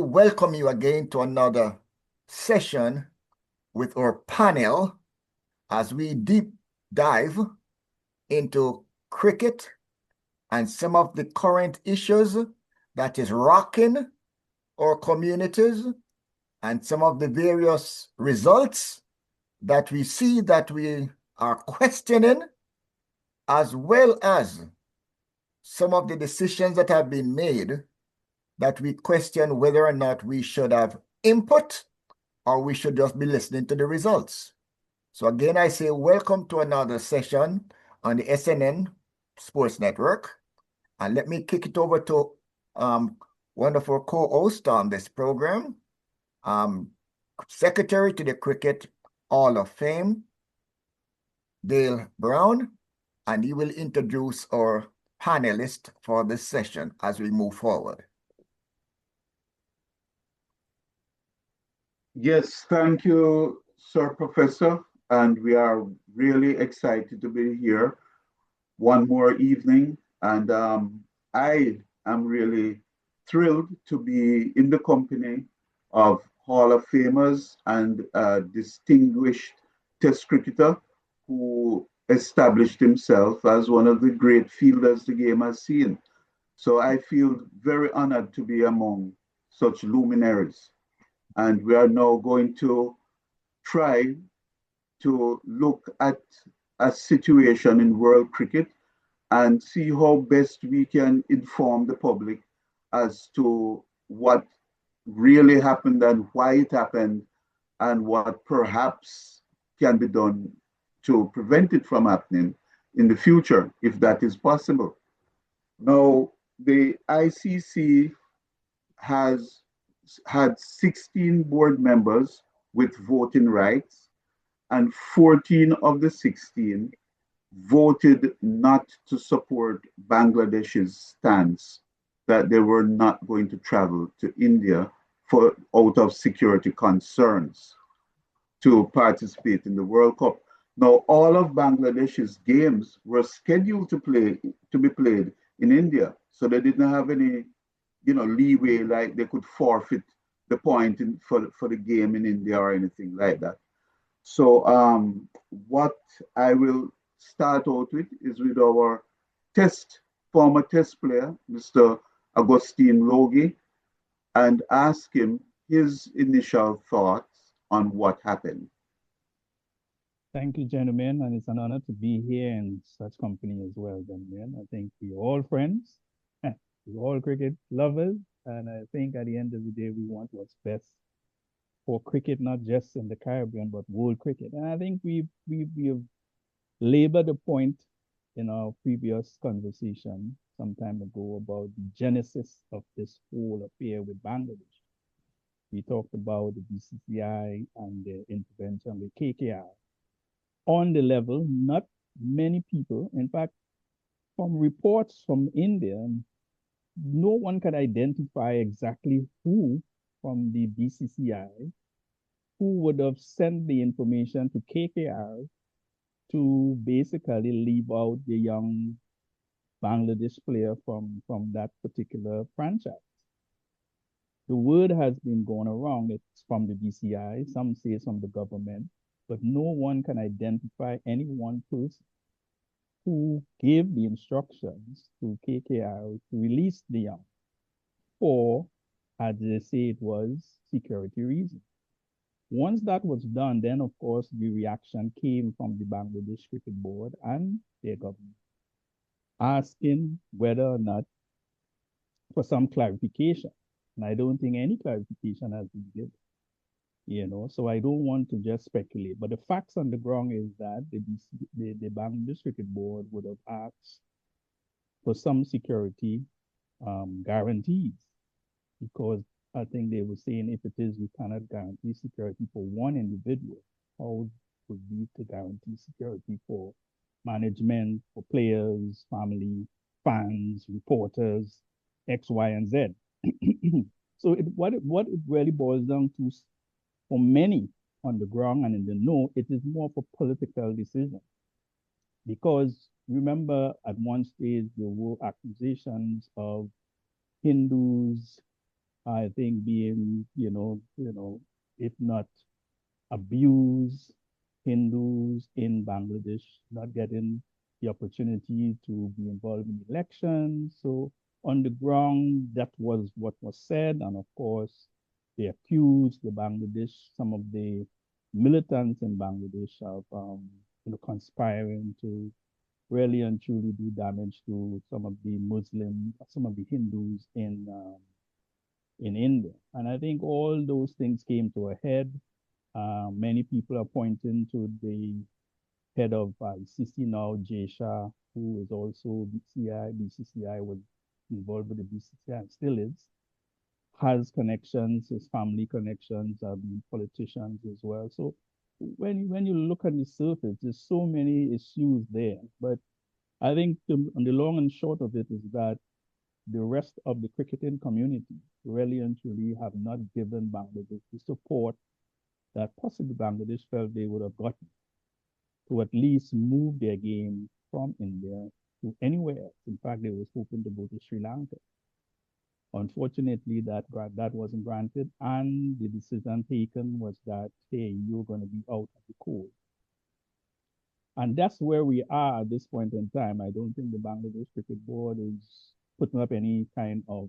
Welcome you again to another session with our panel as we deep dive into cricket and some of the current issues that is rocking our communities and some of the various results that we see that we are questioning, as well as some of the decisions that have been made that we question whether or not we should have input or we should just be listening to the results. So again, I say welcome to another session on the S.M.N Sports Network. And let me kick it over to one of our co-hosts on this program, Secretary to the Cricket Hall of Fame, Dale Brown, and he will introduce our panelists for this session as we move forward. Yes, thank you, Sir Professor. And we are really excited to be here one more evening. And I am really thrilled to be in the company of Hall of Famers and a distinguished Test cricketer who established himself as one of the great fielders the game has seen. So I feel very honored to be among such luminaries. And we are now going to try to look at a situation in world cricket and see how best we can inform the public as to what really happened and why it happened and what perhaps can be done to prevent it from happening in the future, if that is possible. Now, the ICC has had 16 board members with voting rights, and 14 of the 16 voted not to support Bangladesh's stance that they were not going to travel to India for out of security concerns to participate in the World Cup. Now, all of Bangladesh's games were scheduled to be played in India, so they didn't have any leeway, like they could forfeit the point for the game in India or anything like that. So what I will start out with is with our former test player, Mr. Augustine Logie, and ask him his initial thoughts on what happened. Thank you, gentlemen, and it's an honor to be here in such company as well, gentlemen. I think we're all friends, we're all cricket lovers, and I think at the end of the day, we want what's best for cricket, not just in the Caribbean, but world cricket. And I think we've labored the point in our previous conversation some time ago about the genesis of this whole affair with Bangladesh. We talked about the BCCI and the intervention with KKR. On the level, not many people, in fact, from reports from India, no one can identify exactly who from the BCCI who would have sent the information to KKR to basically leave out the young Bangladesh player from that particular franchise. The word has been going around. It's from the BCI, some say it's from the government, but no one can identify any one person who gave the instructions to KKR to release the young, or as they say, it was security reasons. Once that was done, then of course the reaction came from the Bangladesh Cricket Board and their government, asking whether or not for some clarification. And I don't think any clarification has been given. So I don't want to just speculate. But the facts on the ground is that the Bangladesh Cricket Board would have asked for some security guarantees, because I think they were saying if it is, you cannot guarantee security for one individual, how would be to guarantee security for management, for players, family, fans, reporters, X, Y, and Z. So what it really boils down to, for many on the ground and in the know, it is more of a political decision. Because remember, at one stage, there were accusations of Hindus I think being, if not abused, Hindus in Bangladesh not getting the opportunity to be involved in elections. So on the ground, that was what was said. And of course, they accused the Bangladesh, some of the militants in Bangladesh of, conspiring to really and truly do damage to some of the Hindus in India. And I think all those things came to a head. Many people are pointing to the head of ICC now, Jay Shah, who is also BCCI was involved with the BCCI and still is, has connections, his family connections, have been politicians as well. So when you look at the surface, there's so many issues there. But I think on the long and short of it is that the rest of the cricketing community really and truly have not given Bangladesh the support that possibly Bangladesh felt they would have gotten to at least move their game from India to anywhere else. In fact, they was hoping to go to Sri Lanka. Unfortunately, that wasn't granted, and the decision taken was that, hey, you're going to be out of the cold. And that's where we are at this point in time. I don't think the Bangladesh Cricket Board is putting up any kind of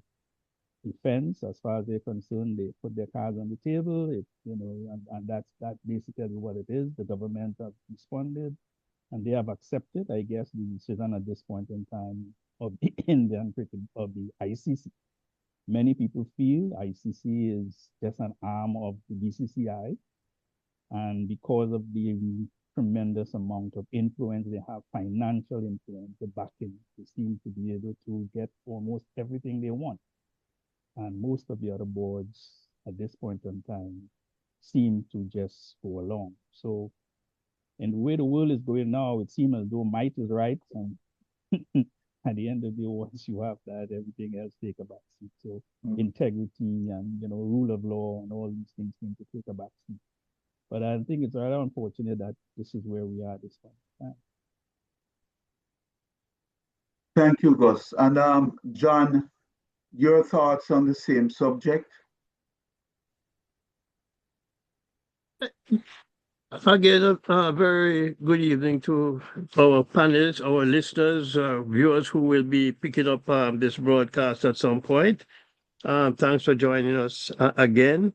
defense as far as they're concerned. They put their cards on the table, and that's basically what it is. The government have responded, and they have accepted, I guess, the decision at this point in time of the Indian cricket of the ICC. Many people feel ICC is just an arm of the BCCI, and because of the tremendous amount of influence they have, financial influence, the backing, they seem to be able to get almost everything they want. And most of the other boards at this point in time seem to just go along. So, in the way the world is going now, it seems as though might is right, and at the end of the day, once you have that, everything else take a backseat. So integrity and rule of law and all these things seem to take a backseat. But I think it's rather unfortunate that this is where we are at this point. Thank you, Gus. And John, your thoughts on the same subject? Again, a very good evening to our panelists, our listeners, viewers who will be picking up this broadcast at some point. Thanks for joining us again.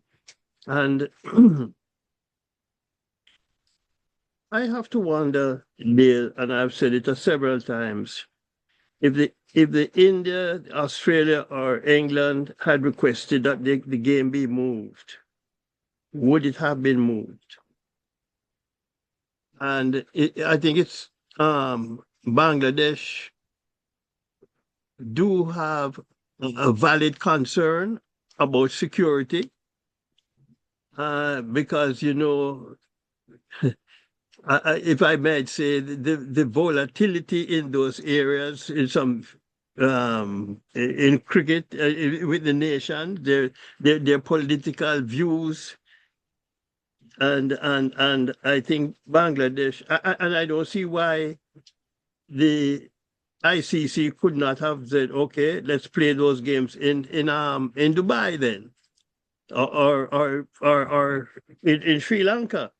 And I have to wonder, Neil, and I've said it several times, if the India, Australia, or England had requested that the game be moved, would it have been moved? And I think it's Bangladesh do have a valid concern about security because, if I might say, the volatility in those areas in in cricket with the nation, their political views, and I think Bangladesh, and I don't see why the ICC could not have said, okay, let's play those games in Dubai then, or in Sri Lanka.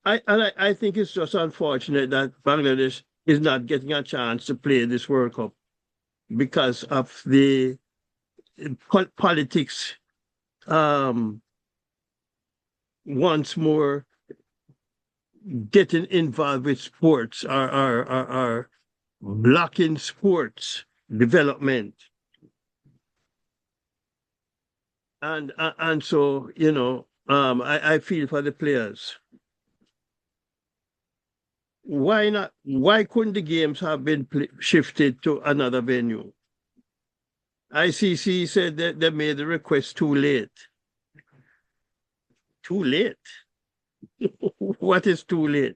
I think it's just unfortunate that Bangladesh is not getting a chance to play this World Cup because of the politics once more getting involved with sports or blocking sports development. And so, I feel for the players. Why not? Why couldn't the games have been shifted to another venue? ICC said that they made the request too late. Too late? What is too late?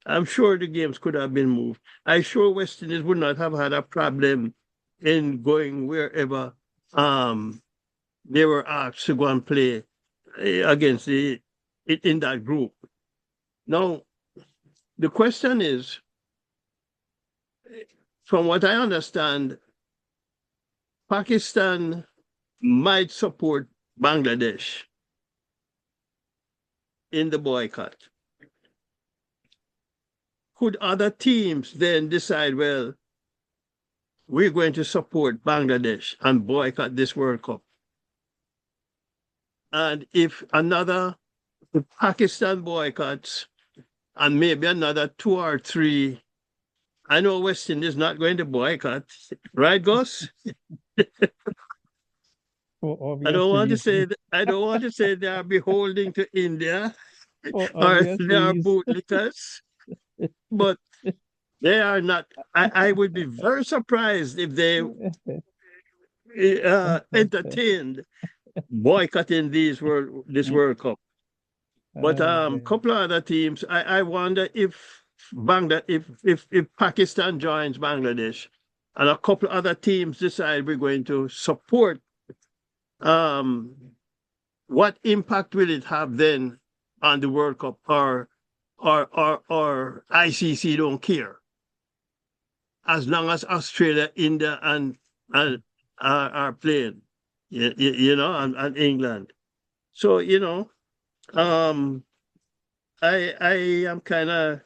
I'm sure the games could have been moved. I'm sure West Indies would not have had a problem in going wherever they were asked to go and play against in that group. Now, the question is, from what I understand, Pakistan might support Bangladesh in the boycott. Could other teams then decide, well, we're going to support Bangladesh and boycott this World Cup? And if Pakistan boycotts, and maybe another 2 or 3, I know West Indies not going to boycott, right, Gus? For I don't obvious want to say reasons. that, I don't want to say they are beholding to India For or obvious they are reasons. bootlickers, but they are not. I would be very surprised if they entertained boycotting this World Cup. But couple of other teams, I wonder if if Pakistan joins Bangladesh and a couple other teams decide we're going to support, what impact will it have then on the World Cup, or ICC don't care as long as Australia, India, and are playing, you know, and England. So I am kind of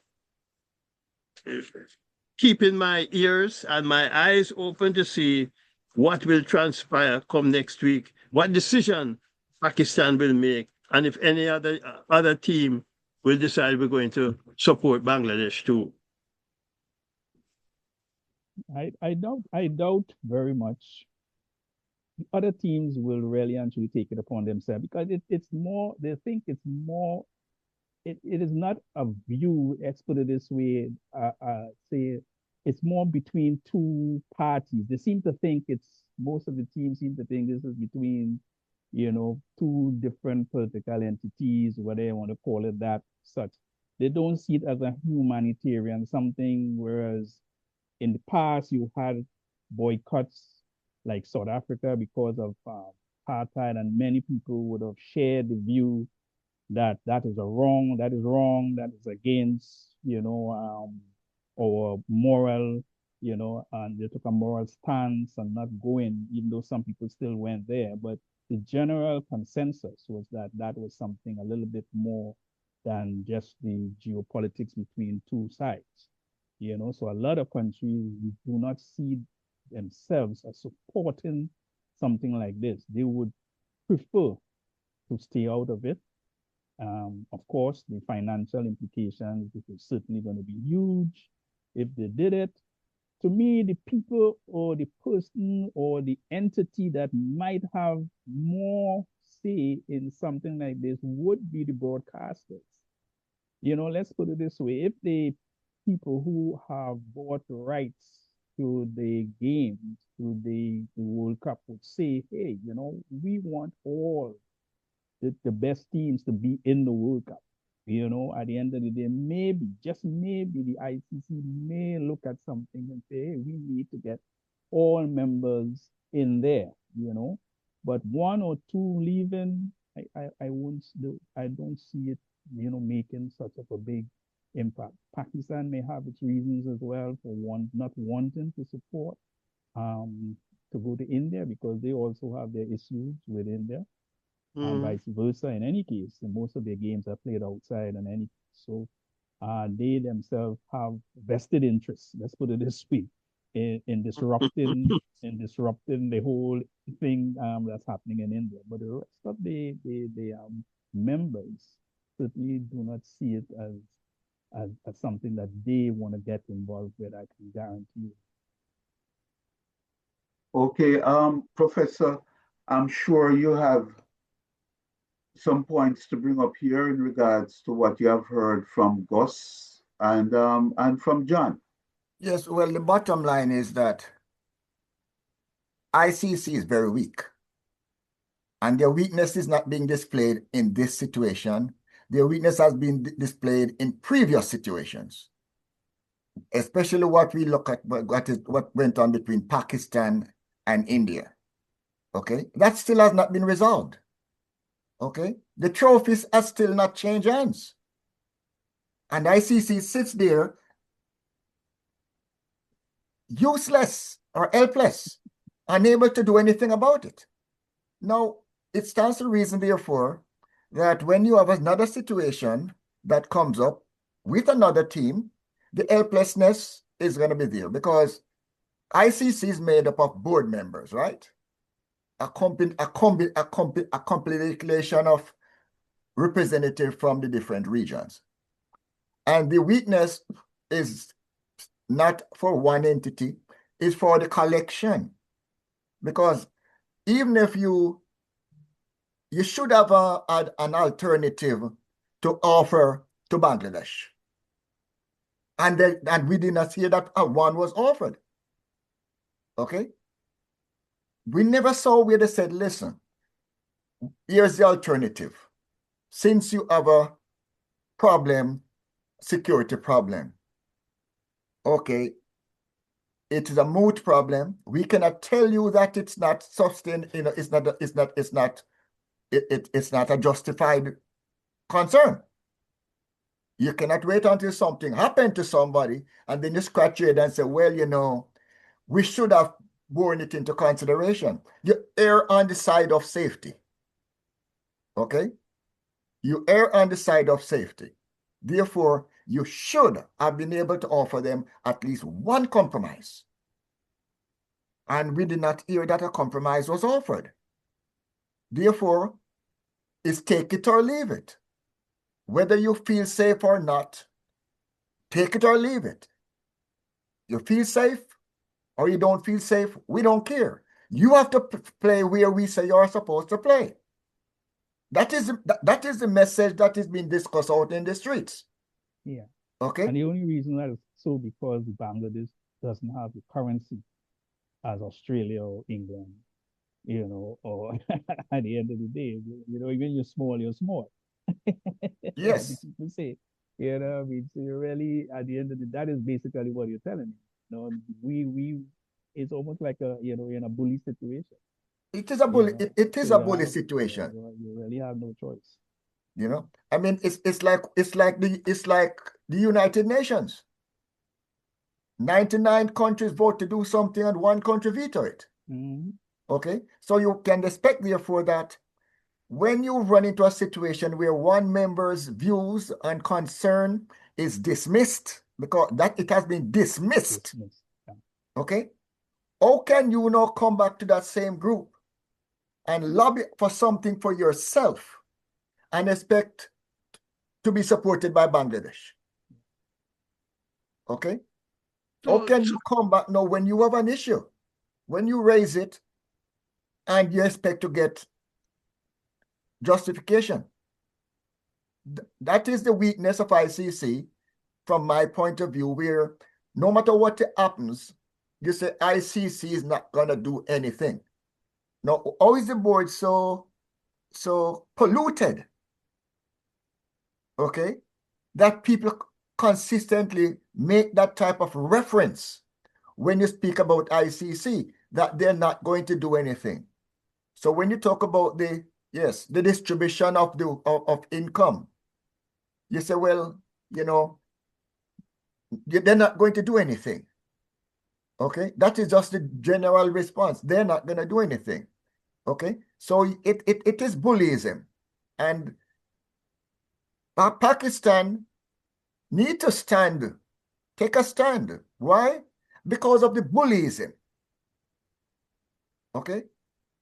keeping my ears and my eyes open to see what will transpire come next week, what decision Pakistan will make, and if any other team will decide we're going to support Bangladesh too. I doubt very much other teams will really actually take it upon themselves, because it's more, they think it's more, it is not a view, let's put it this way, say it's more between two parties. They seem to think most of the teams seem to think this is between, two different political entities, whatever you want to call it, that such. They don't see it as a humanitarian something, whereas in the past you had boycotts like South Africa because of apartheid, and many people would have shared the view that that is wrong, that is against, our moral, and they took a moral stance and not going, even though some people still went there. But the general consensus was that that was something a little bit more than just the geopolitics between two sides. So a lot of countries do not see themselves as supporting something like this. They would prefer to stay out of it. Of course, the financial implications is certainly going to be huge if they did it. To me, the people or the person or the entity that might have more say in something like this would be the broadcasters. Let's put it this way. If the people who have bought rights to the games, to the World Cup would say, hey, we want all the best teams to be in the World Cup. At the end of the day, maybe, just maybe, the ICC may look at something and say, hey, we need to get all members in there, But one or two leaving, I won't do. I don't see it, making such of a big impact. Pakistan may have its reasons as well for not wanting to support to go to India, because they also have their issues with India. And vice versa. In any case, most of their games are played outside, and so they themselves have vested interests. Let's put it this way, in disrupting the whole thing that's happening in India. But the rest of the members certainly do not see it as something that they want to get involved with. I can guarantee you. Okay, Professor, I'm sure you have some points to bring up here in regards to what you have heard from Gus and from John. Yes, well, the bottom line is that ICC is very weak, and their weakness is not being displayed in this situation. Their weakness has been displayed in previous situations, especially what we look at, what went on between Pakistan and India. Okay, that still has not been resolved. Okay, the trophies are still not changed hands, and ICC sits there, useless or helpless, unable to do anything about it. Now, it stands to reason, therefore, that when you have another situation that comes up with another team, the helplessness is going to be there because ICC is made up of board members, right? A compilation of representatives from the different regions. And the weakness is not for one entity, it's for the collection. Because even if you should have an alternative to offer to Bangladesh. And we did not hear that one was offered. Okay? We never saw where they said, listen, here's the alternative. Since you have a problem, security problem, okay, it is a moot problem. We cannot tell you that it's not sustained, it's not a justified concern. You cannot wait until something happened to somebody and then you scratch your head and say, well, we should have borne it into consideration. You err on the side of safety. Okay? You err on the side of safety. Therefore, you should have been able to offer them at least one compromise. And we did not hear that a compromise was offered. Therefore, it's take it or leave it. Whether you feel safe or not, take it or leave it. You feel safe or you don't feel safe, we don't care. You have to play where we say you're supposed to play. That is the message that is being discussed out in the streets. Yeah. Okay. And the only reason that is so because Bangladesh doesn't have the currency as Australia or England, or at the end of the day, even you're small, you're small. Yes. People say, I mean, so you're really at the end of the day, that is basically what you're telling me. It's almost like in a bully situation. It is a bully. It is a bully have, situation. You really have no choice. I mean, it's like the United Nations. 99 countries vote to do something and one country veto it. Mm-hmm. Okay, so you can expect, therefore, that when you run into a situation where one member's views and concern is dismissed, because that it has been dismissed. Yeah. Okay, how can you now come back to that same group and lobby for something for yourself and expect to be supported by Bangladesh? Okay, how can you come back now when you have an issue, when you raise it, and you expect to get justification? That is the weakness of ICC from my point of view, where no matter what happens, you say ICC is not going to do anything. Now, how is the board so polluted, okay, that people consistently make that type of reference when you speak about ICC, that they're not going to do anything? So when you talk about the distribution of income, you say, well, they're not going to do anything. Okay, that is just the general response. They're not going to do anything. Okay, so it is bullyism, and Pakistan need to take a stand. Why? Because of the bullyism. Okay,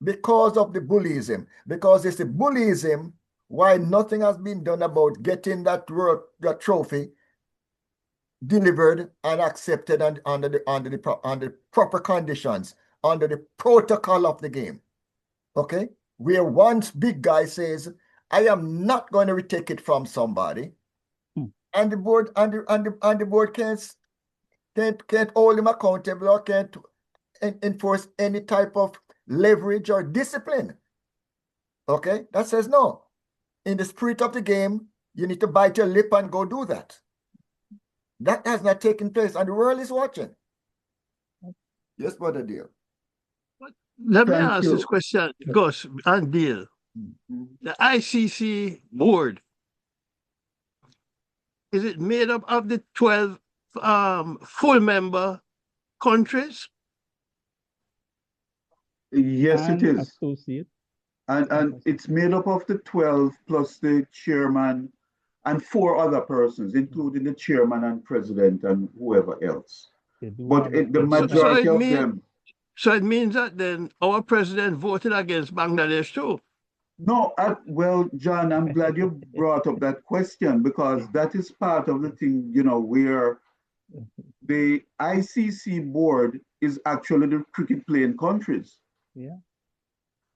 because of the bullyism, because it's the bullyism why nothing has been done about getting that trophy delivered and accepted and under the proper conditions, under the protocol of the game. Okay, where one big guy says, I am not going to retake it from somebody, and the board the board can't hold him accountable or can't enforce any type of leverage or discipline. Okay, that says no. In the spirit of the game, you need to bite your lip and go do that. That has not taken place, and the world is watching. Yes, Brother Deal. Let me ask this question, Gus and Deal. Mm-hmm. The ICC board, is it made up of the 12 full member countries? Yes, it And is. associate. And it's made up of the 12 plus the chairman and four other persons, including the chairman and president and whoever else. But the They do have So majority it of means them, so it means that then our president voted against Bangladesh too. no, well, John, I'm glad you brought up that question because that is part of the thing, where the ICC board is actually the cricket playing countries. yeah.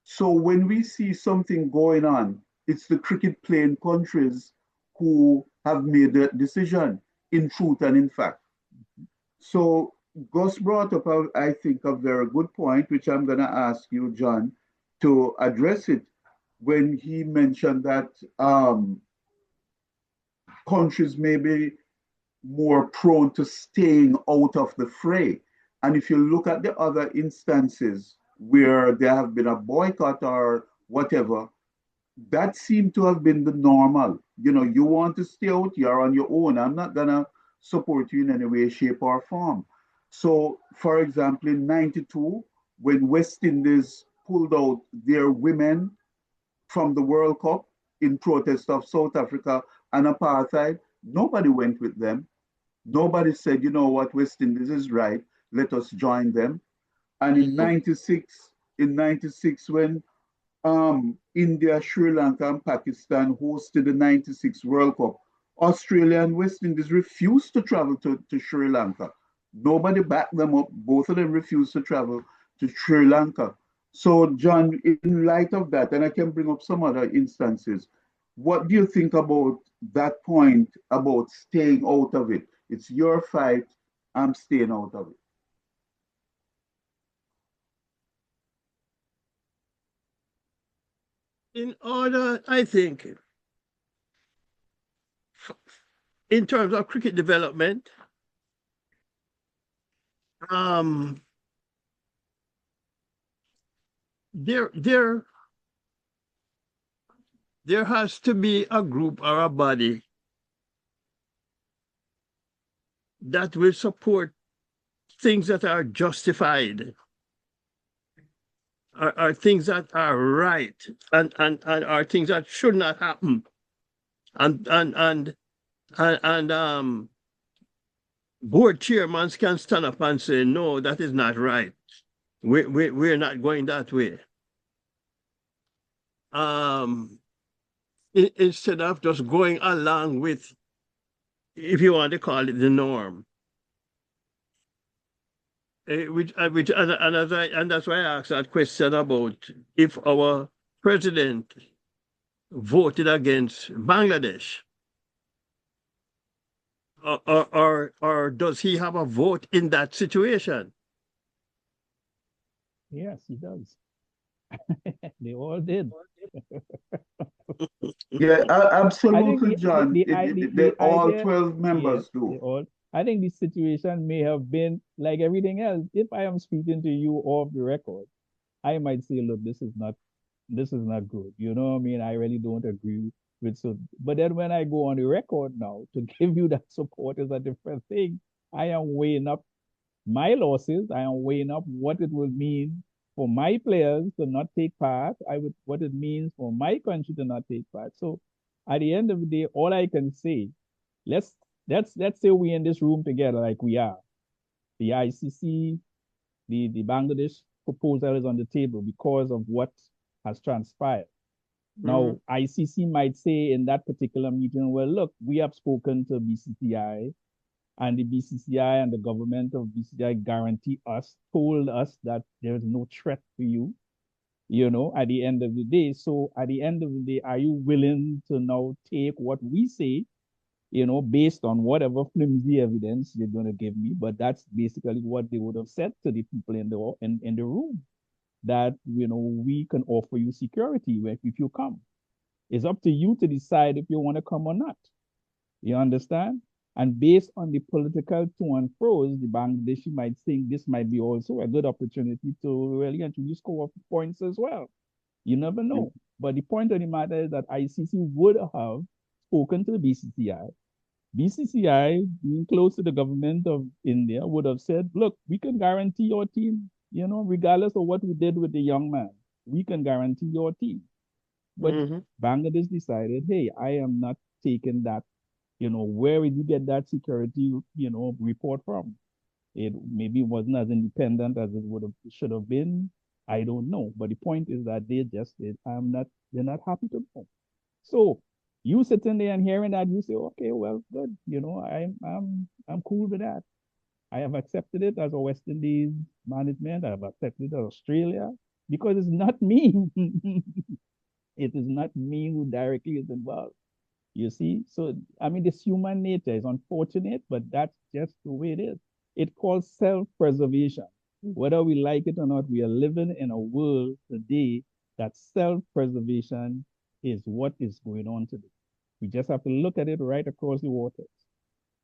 So when we see something going on, it's the cricket playing countries who have made the decision in truth and in fact. So Gus brought up, I think, a very good point, which I'm going to ask you, John, to address it when he mentioned that countries may be more prone to staying out of the fray. And if you look at the other instances where there have been a boycott or whatever, that seemed to have been the normal. You want to stay out, you're on your own. I'm not going to support you in any way, shape, or form. So, for example, in 92, when West Indies pulled out their women from the World Cup in protest of South Africa and apartheid, nobody went with them. Nobody said, you know what, West Indies is right, let us join them. And in '96, when India, Sri Lanka, and Pakistan hosted the '96 World Cup, Australia and West Indies refused to travel to Sri Lanka. Nobody backed them up. Both of them refused to travel to Sri Lanka. So, John, in light of that, and I can bring up some other instances, what do you think about that point about staying out of it? It's your fight, I'm staying out of it. In order, I think, in terms of cricket development, um, there there there has to be a group or a body that will support things that are justified, are things that are right, and are things that should not happen. And board chairmen can stand up and say, no, that is not right. We're not going that way. Instead of just going along with, if you want to call it, the norm. And that's why I asked that question about if our president voted against Bangladesh, or does he have a vote in that situation? Yes, he does. They all did. Yeah, I think absolutely, John. the All idea, 12 yes, members do. they all. I think the situation may have been like everything else. If I am speaking to you off the record, I might say, look, this is not good. You know what I mean? I really don't agree with so. But then when I go on the record now to give you that support is a different thing. I am weighing up my losses. I am weighing up what it would mean for my players to not take part. What it means for my country to not take part. So at the end of the day, all I can say, let's let's say we in this room together like we are. The ICC, the Bangladesh proposal is on the table because of what has transpired. Now, ICC might say in that particular meeting, well, look, we have spoken to BCCI, and the BCCI and the government of BCCI told us that there is no threat to you, at the end of the day. So at the end of the day, are you willing to now take what we say, based on whatever flimsy evidence you're going to give me? But that's basically what they would have said to the people in the room, that, we can offer you security if you come. It's up to you to decide if you want to come or not. You understand? And based on the political to and fro's, the Bangladeshi might think this might be also a good opportunity to really introduce co-op points as well. You never know. But the point of the matter is that ICC would have spoken to the BCCI. BCCI, being close to the government of India, would have said, look, we can guarantee your team, regardless of what we did with the young man, we can guarantee your team. But Bangladesh decided, hey, I am not taking that, where did you get that security, report from? It maybe wasn't as independent as should have been. I don't know. But the point is that they just said, they're not happy to go. So you sitting there and hearing that, you say, okay, well, good. I'm cool with that. I have accepted it as a West Indies management. I have accepted it as Australia because it's not me. It is not me who directly is involved. You see? So, I mean, this human nature is unfortunate, but that's just the way it is. It calls self-preservation. Whether we like it or not, we are living in a world today that self-preservation is what is going on today. We just have to look at it right across the waters.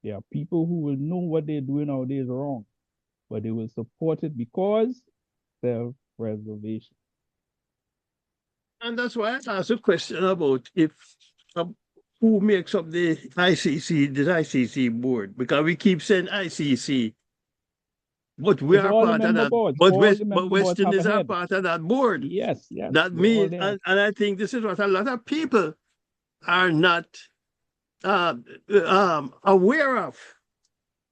There are people who will know what they're doing nowadays wrong, but they will support it because self-preservation. And that's why I asked a question about if who makes up the ICC board, because we keep saying ICC, but we It's are all the part of member that. boards. But All the member West boards have a Indies are head. part of that board. Yes, yes. That they're all means, there. and I think this is what a lot of people are not aware of,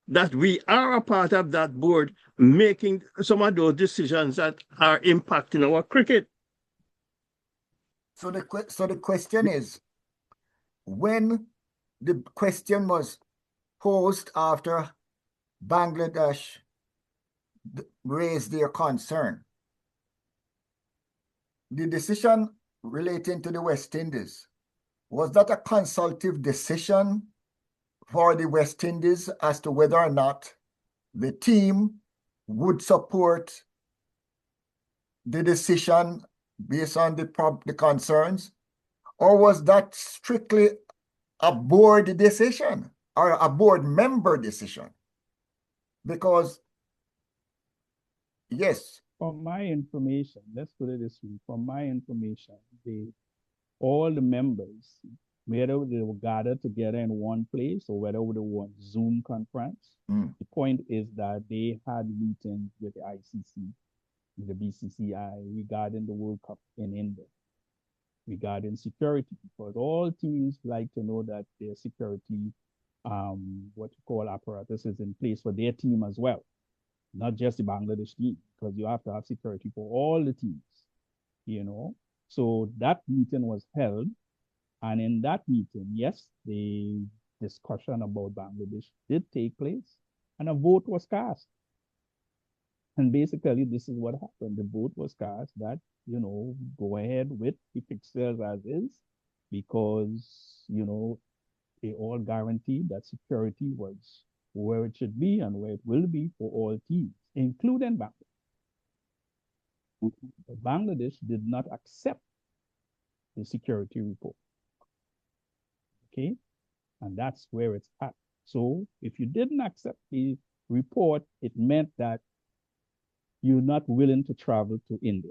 that we are a part of that board making some of those decisions that are impacting our cricket. So the question is, when the question was posed after Bangladesh raised their concern, the decision relating to the West Indies, was that a consultative decision for the West Indies as to whether or not the team would support the decision based on the concerns, or was that strictly a board decision or a board member decision? Because, yes. From my information, let's put it this way, from my information, all the members, whether they were gathered together in one place or whether they were on Zoom conference, the point is that they had meetings with the ICC, the BCCI, regarding the World Cup in India, regarding security, because all teams like to know that their security, what you call apparatus, is in place for their team as well, not just the Bangladesh team, because you have to have security for all the teams, So that meeting was held, and in that meeting, yes, the discussion about Bangladesh did take place, and a vote was cast. And basically, this is what happened. The vote was cast that, go ahead with the fixtures as is, because, they all guaranteed that security was where it should be and where it will be for all teams, including Bangladesh. But Bangladesh did not accept the security report. Okay? And that's where it's at. So if you didn't accept the report, it meant that you're not willing to travel to India.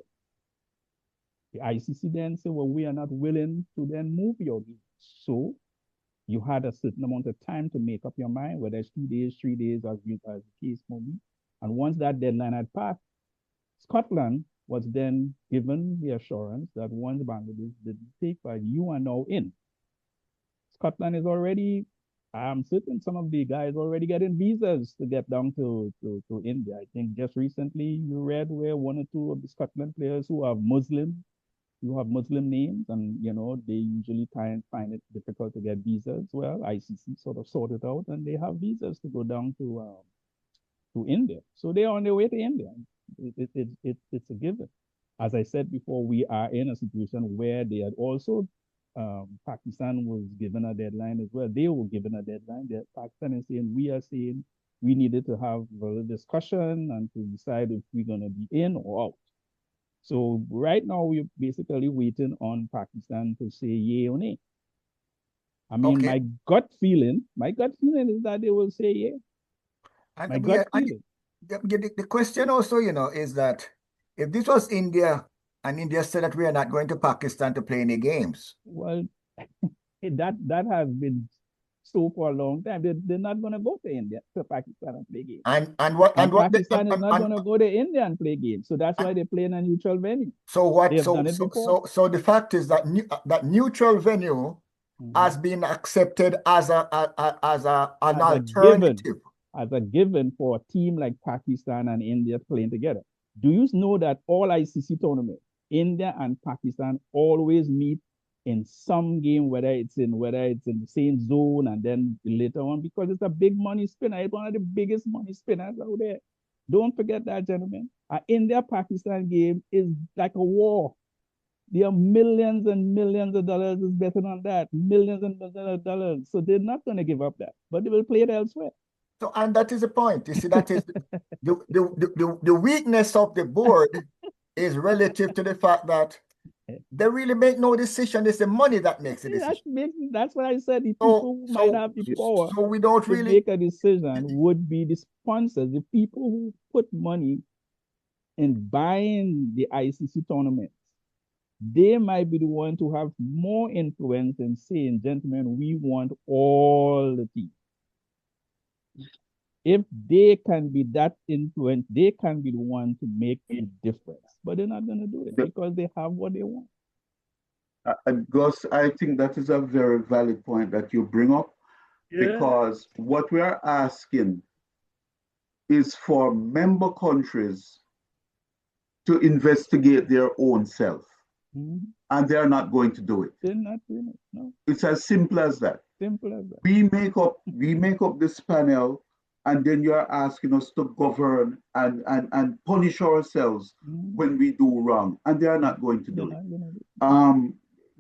The ICC then said, well, we are not willing to then move your games. So you had a certain amount of time to make up your mind, whether it's 2 days, 3 days, as the case may be. And once that deadline had passed, Scotland was then given the assurance that once Bangladesh didn't take part, you are now in. Scotland is already, I'm certain some of the guys already getting visas to get down to India. I think just recently you read where 1 or 2 of the Scotland players who have Muslim names, and they usually find it difficult to get visas. Well, ICC sort of sorted out, and they have visas to go down to India. So they are on their way to India. It's a given. As I said before, we are in a situation where they had also, Pakistan was given a deadline as well. They were given a deadline. Pakistan is saying, we are saying we needed to have a discussion and to decide if we're going to be in or out. So right now, we're basically waiting on Pakistan to say yay or nay. I mean, my gut feeling is that they will say yay. And my gut feeling. The question also, is that if this was India and India said that we are not going to Pakistan to play any games. Well, that has been so for a long time. They're not going to go to India, to Pakistan and play games. And what And what Pakistan is not going to go to India and play games. So that's why they play in a neutral venue. so what They have done it before. so the fact is that that neutral venue has been accepted as an alternative. As a given for a team like Pakistan and India playing together. Do you know that all ICC tournaments, India and Pakistan always meet in some game, whether it's in the same zone and then later on, because it's a big money spinner. It's one of the biggest money spinners out there. Don't forget that, gentlemen. An India-Pakistan game is like a war. There are millions and millions of dollars is betting on that. Millions and millions of dollars. So they're not going to give up that, but they will play it elsewhere. So, and that is the point. You see, that is the weakness of the board is relative to the fact that they really make no decision. It's the money that makes the decision. That's what I said. The people who might have the power so we don't to really make a decision would be the sponsors, the people who put money in buying the ICC tournaments. They might be the one to have more influence in saying, gentlemen, we want all the teams. If they can be that influence, they can be the one to make a difference. But they're not going to do it because they have what they want. Gus, I think that is a very valid point that you bring up, because what we are asking is for member countries to investigate their own self. And they're not going to do it. They're not doing it. No. It's as simple as that. Simple as that. We make up this panel, and then you're asking us to govern and punish ourselves when we do wrong, and they are not going to do it.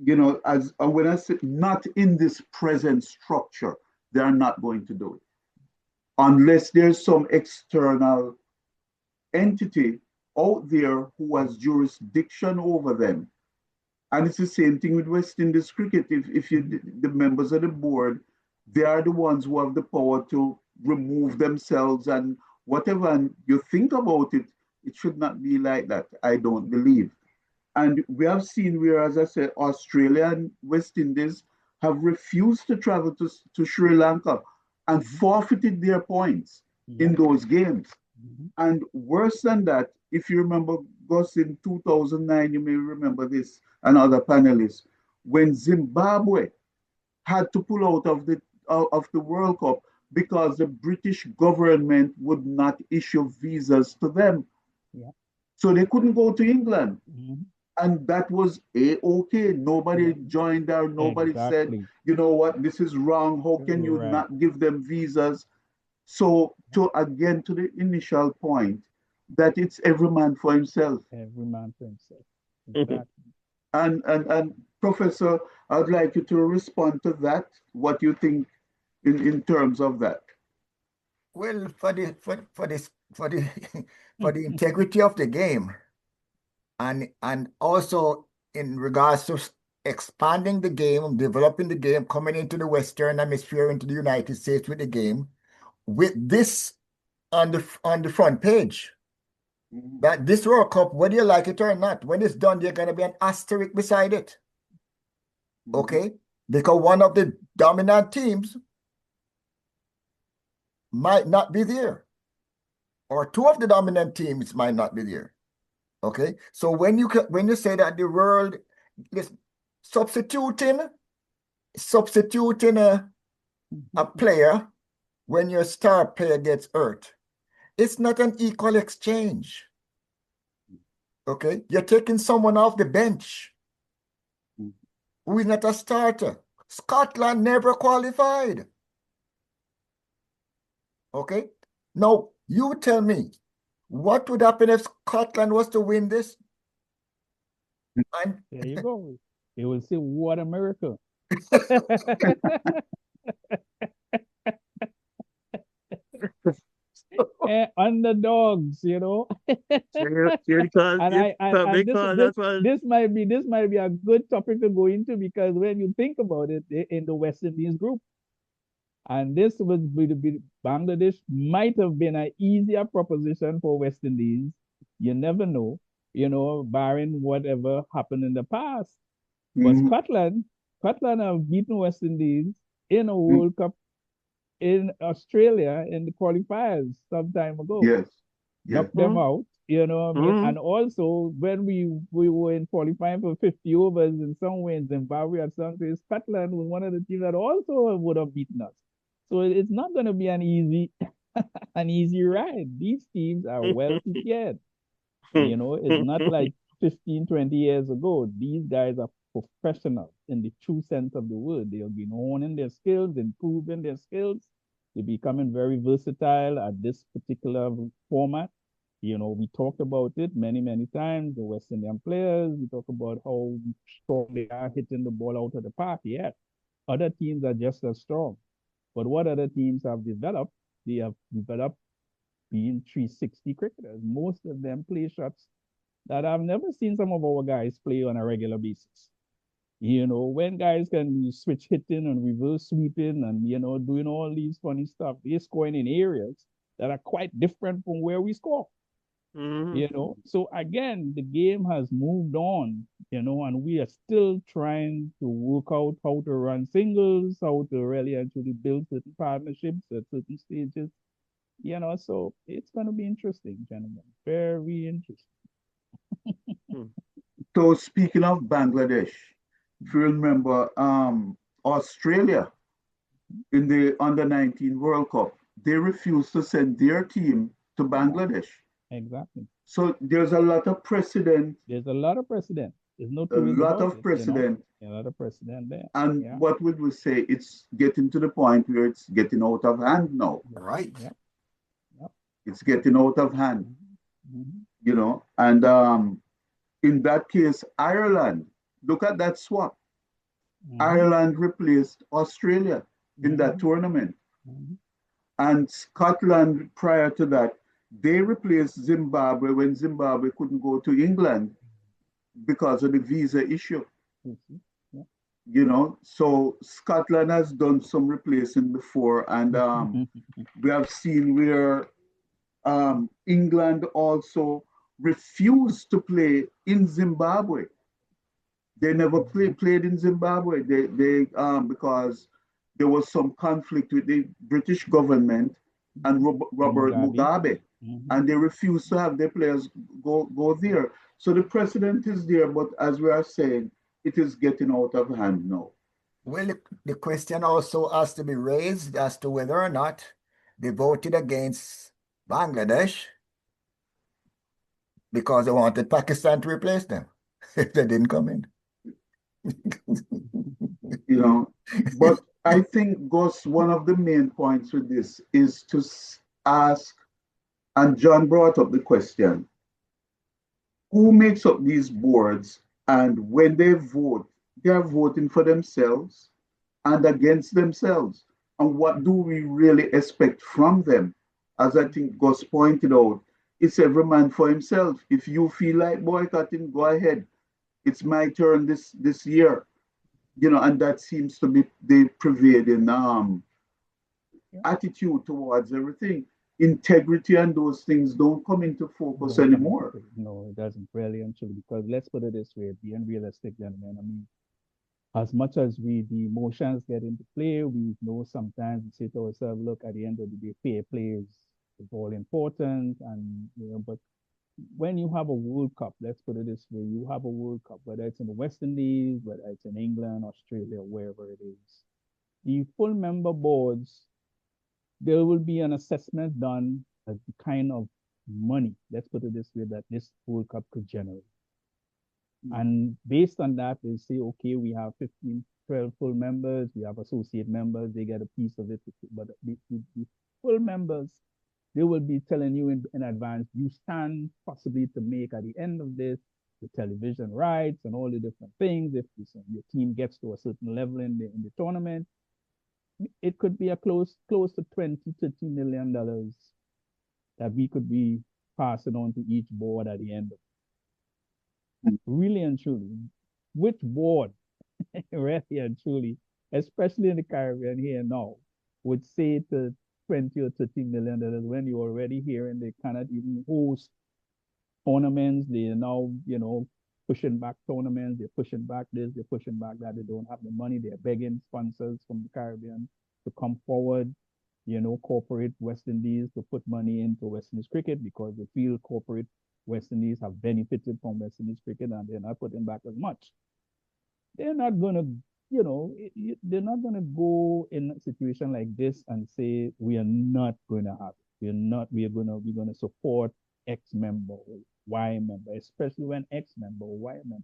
You know, as when I say not in this present structure, they are not going to do it unless there's some external entity out there who has jurisdiction over them. And it's the same thing with West Indies cricket. If the members of the board, they are the ones who have the power to remove themselves and whatever. And you think about it, it should not be like that, I don't believe. And we have seen where, as I said, Australia and West Indies have refused to travel to Sri Lanka and forfeited their points in those games. And worse than that, if you remember, Gus, in 2009, you may remember this, and other panelists, when Zimbabwe had to pull out of the World Cup because the British government would not issue visas to them. So they couldn't go to England. And that was okay. Nobody joined there. Nobody said, you know what, this is wrong. How can you not give them visas? So to the initial point, that it's every man for himself. Every man for himself. Exactly. And Professor, I'd like you to respond to that. What you think in terms of that? Well, for the integrity of the game, and also in regards to expanding the game, developing the game, coming into the Western Hemisphere, into the United States with the game, with this on the front page, that this World Cup, whether you like it or not, when it's done, there's going to be an asterisk beside it. Okay? Because one of the dominant teams might not be there, or two of the dominant teams might not be there. Okay? So when you say that the world is substituting a player when your star player gets hurt, it's not an equal exchange. Okay? You're taking someone off the bench who is not a starter. Scotland never qualified. Okay? Now, you tell me, what would happen if Scotland was to win this? And there you go. They will say, what a miracle. Underdogs, you know. This might be a good topic to go into, because when you think about it, in the West Indies group, and this would be Bangladesh might have been an easier proposition for West Indies. You never know, you know, barring whatever happened in the past. But Scotland have beaten West Indies in a World Cup in Australia in the qualifiers some time ago. Yes. Knocked Yes. them out, you know what I mean? And also when we were in qualifying for 50 overs in some way in Zimbabwe at some place, Scotland was one of the teams that also would have beaten us. So it's not going to be an easy ride. These teams are well prepared. You know, it's not like 15, 20 years ago. These guys are professionals in the true sense of the word. They have been honing their skills, improving their skills. They're becoming very versatile at this particular format. You know, we talked about it many, many times. The West Indian players, we talk about how strong they are hitting the ball out of the park. Yes, other teams are just as strong. But what other teams have developed? They have developed being 360 cricketers. Most of them play shots that I've never seen some of our guys play on a regular basis. You know, when guys can switch hitting and reverse sweeping and, you know, doing all these funny stuff, they're scoring in areas that are quite different from where we score. You know, so again, the game has moved on, you know, and we are still trying to work out how to run singles, how to really actually build certain partnerships at certain stages, you know, so it's going to be interesting, gentlemen. Very interesting. So speaking of Bangladesh, if you remember, Australia in the under-19 World Cup, they refused to send their team to Bangladesh. Exactly. So there's a lot of precedent. There's a lot of precedent. There's no A two ways lot about of it, precedent. You know? A lot of precedent there. And Yeah. what would we say? It's getting to the point where it's getting out of hand now. Right. Yep. Yep. It's getting out of hand, Mm-hmm. you know. And in that case, Ireland, look at that swap. Mm-hmm. Ireland replaced Australia in that tournament. Mm-hmm. And Scotland, prior to that, they replaced Zimbabwe when Zimbabwe couldn't go to England because of the visa issue. Mm-hmm. Yeah. You know, so Scotland has done some replacing before, and we have seen where England also refused to play in Zimbabwe. They never played in Zimbabwe. They because there was some conflict with the British government and Robert Mugabe, and they refused to have their players go there. So the precedent is there, but as we are saying, it is getting out of hand now. Well, the question also has to be raised as to whether or not they voted against Bangladesh because they wanted Pakistan to replace them if they didn't come in. You know, but I think, Gus, one of the main points with this is to ask, and John brought up the question, who makes up these boards, and when they vote, they are voting for themselves and against themselves. And what do we really expect from them? As I think Gus pointed out, it's every man for himself. If you feel like boycotting, go ahead. It's my turn this year. You know, and that seems to be the prevailing attitude towards everything. Integrity and those things don't come into focus anymore. No, it doesn't really, actually, because let's put it this way, being realistic, gentlemen. I mean, as much as the emotions get into play, we know sometimes we say to ourselves, look, at the end of the day, fair play is all important. And, you know, but when you have a World Cup, let's put it this way, you have a World Cup, whether it's in the West Indies, whether it's in England, Australia, wherever it is, the full member boards, there will be an assessment done as the kind of money, let's put it this way, that this World Cup could generate. And based on that, they say, okay, we have 15, 12 full members, we have associate members, they get a piece of it. But the full members, they will be telling you in advance, you stand possibly to make at the end of this, the television rights and all the different things. If your team gets to a certain level in the tournament, it could be a close to $20, $30 million that we could be passing on to each board at the end of it. Really and truly, which board, really and truly, especially in the Caribbean here now, would say to 20 or $30 million when you're already here and they cannot even host tournaments? They are now, you know, pushing back tournaments, they're pushing back this, they're pushing back that. They don't have the money. They're begging sponsors from the Caribbean to come forward, corporate West Indies to put money into West Indies cricket because they feel corporate West Indies have benefited from West Indies cricket and they're not putting back as much. They're not going to, they're not going to go in a situation like this and say, we are not going to have it. We're going to support X member or Y member, especially when X member or Y member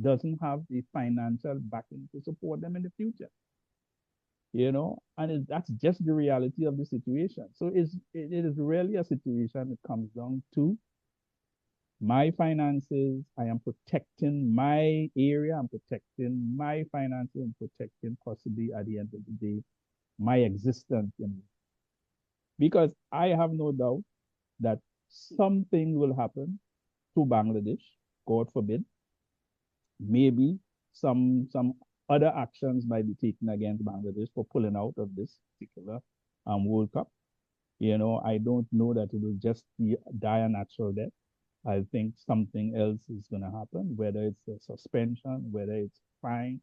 doesn't have the financial backing to support them in the future. And that's just the reality of the situation. So it is really a situation that comes down to my finances. I am protecting my area. I'm protecting my finances. I'm protecting possibly at the end of the day, my existence. Because I have no doubt that something will happen to Bangladesh, God forbid. Maybe some other actions might be taken against Bangladesh for pulling out of this particular World Cup. I don't know that it will just die a natural death. I think something else is going to happen, whether it's a suspension, whether it's fine,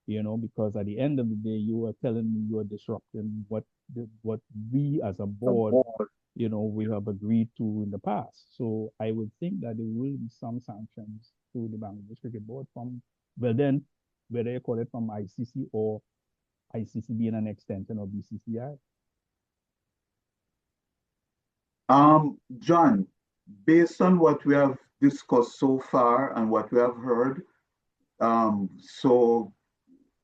because at the end of the day, you are telling me you are disrupting what we as a board, we have agreed to in the past. So I would think that there will be some sanctions to the Bangladesh Cricket Board from, well then, whether you call it from ICC or ICC being an extension of BCCI. John, based on what we have discussed so far and what we have heard, so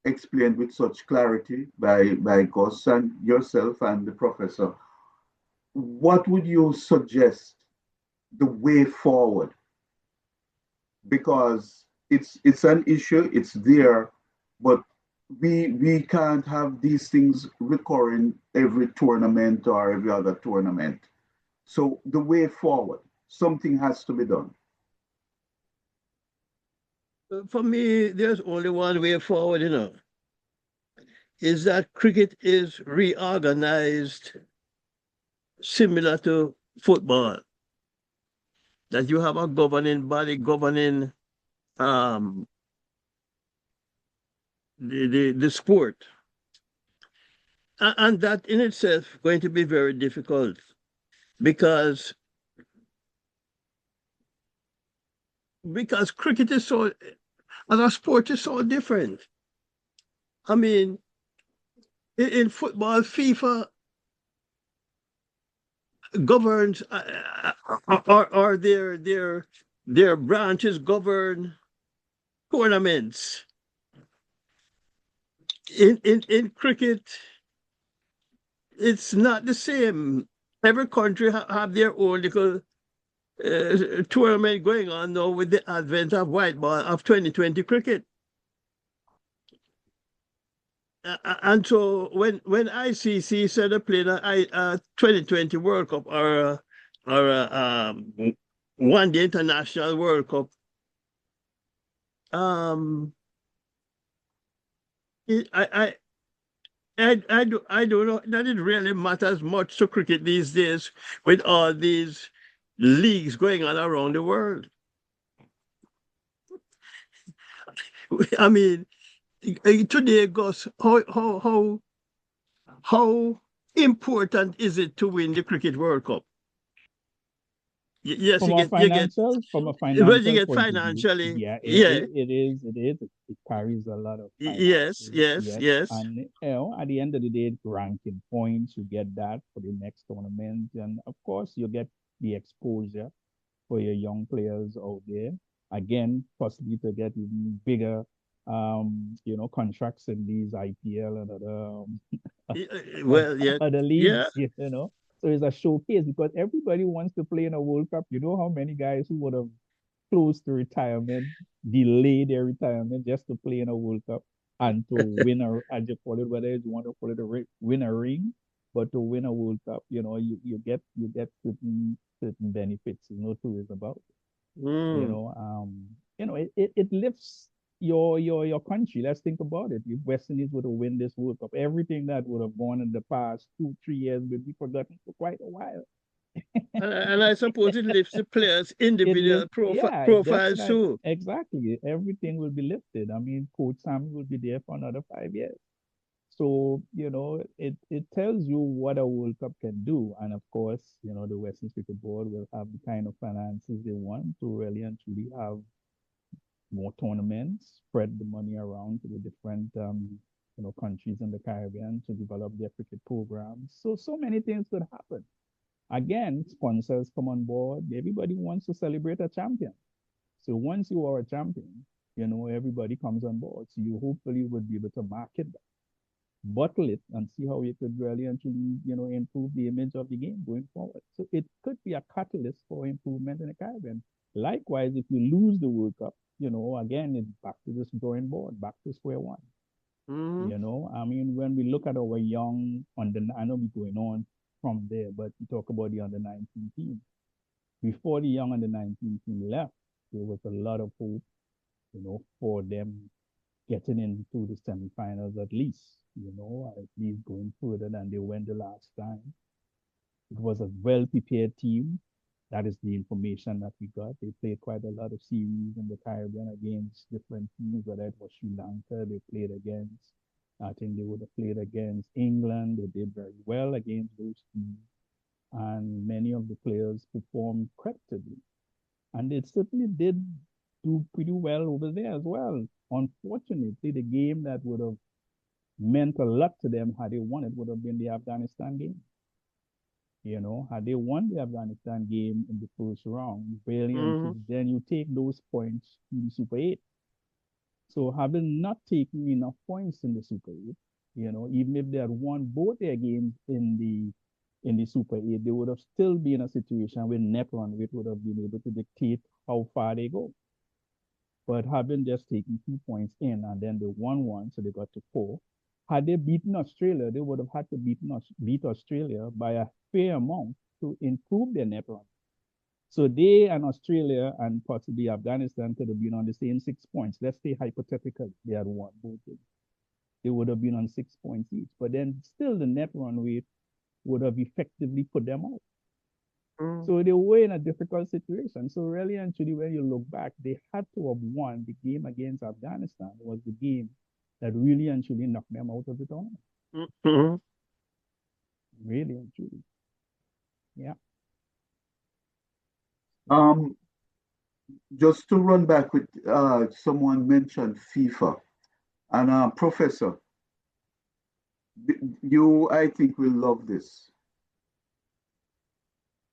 explained with such clarity by Gus and yourself and the professor, what would you suggest the way forward? Because it's an issue, it's there, but we can't have these things recurring every tournament or every other tournament. So the way forward, something has to be done. For me, there's only one way forward, is that cricket is reorganized similar to football. That you have a governing body governing the sport. And that in itself going to be very difficult because cricket is so, as a sport is so different. I mean, in football, FIFA governs, or their branches govern tournaments. In cricket, it's not the same. Every country have their own little tournament going on now with the advent of white ball of 2020 cricket. And so when ICC said they're playing a 2020 World Cup or one day international World Cup, I don't know that it really matters much to cricket these days with all these leagues going on around the world. I mean, today, Gus, how important is it to win the Cricket World Cup? Yes, from you a get you get financial well, you get point of view, financially, yeah, yeah, it carries a lot of yes, finances, yes. yes. And at the end of the day, ranking points, you get that for the next tournament, and of course, you get the exposure for your young players out there. Again, possibly to get even bigger, contracts in these IPL and Well, yeah, other yeah. leagues. So it's a showcase because everybody wants to play in a World Cup. You know how many guys who would have close to retirement, delay their retirement just to play in a World Cup and to win as you call it, whether you want to call it win a ring, but to win a World Cup, you get certain benefits. No two ways about it. It lifts your country. Let's think about it. If West Indies were to win this World Cup, everything that would have gone in the past 2-3 years would be forgotten for quite a while. And I suppose it lifts the players' It individual lift, yeah, profiles definitely, too. exactly. Everything will be lifted. I mean, Coach Sam will be there for another 5 years. So, it tells you what a World Cup can do. And of course, the Western Cricket Board will have the kind of finances they want to really and truly have more tournaments, spread the money around to the different countries in the Caribbean to develop their cricket programs. So many things could happen. Again, sponsors come on board. Everybody wants to celebrate a champion. So once you are a champion, everybody comes on board. So you hopefully would be able to market that, bottle it, and see how you could really actually, improve the image of the game going forward. So it could be a catalyst for improvement in the Caribbean. Likewise, if you lose the World Cup, again, it's back to this drawing board, back to square one. I mean, when we look at our young I know we're going on from there, but we talk about the under 19 team. Before the young under 19 team left, there was a lot of hope, for them getting into the semifinals at least, at least going further than they went the last time. It was a well prepared team. That is the information that we got. They played quite a lot of series in the Caribbean against different teams, whether it was Sri Lanka, they played against. I think they would have played against England. They did very well against those teams. And many of the players performed creditably. And they certainly did do pretty well over there as well. Unfortunately, the game that would have meant a lot to them had they won it would have been the Afghanistan game. Had they won the Afghanistan game in the first round, brilliant, then you take those points to the Super 8. So having not taken enough points in the Super 8, even if they had won both their games in the Super 8, they would have still been in a situation where net run rate would have been able to dictate how far they go. But having just taken 2 points in and then they won one, so they got to 4. Had they beaten Australia, they would have had to beat Australia by a fair amount to improve their net run. So they and Australia and possibly Afghanistan could have been on the same 6 points. Let's say hypothetically they had won both games. They would have been on 6 points each. But then still the net run rate would have effectively put them out. So they were in a difficult situation. So really and truly, when you look back, they had to have won the game against Afghanistan. Was the game that really and truly knocked them out of the tournament. Really and truly. Yeah. Just to run back with someone mentioned FIFA, and Professor, you I think will love this.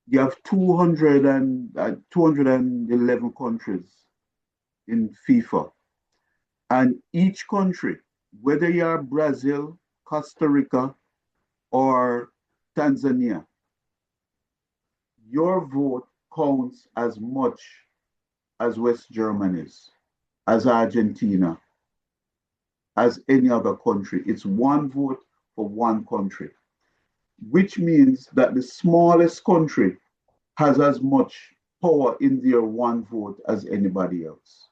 You have 211 countries in FIFA, and each country, whether you are Brazil, Costa Rica, or Tanzania, your vote counts as much as West Germany's, as Argentina, as any other country. It's one vote for one country, which means that the smallest country has as much power in their one vote as anybody else,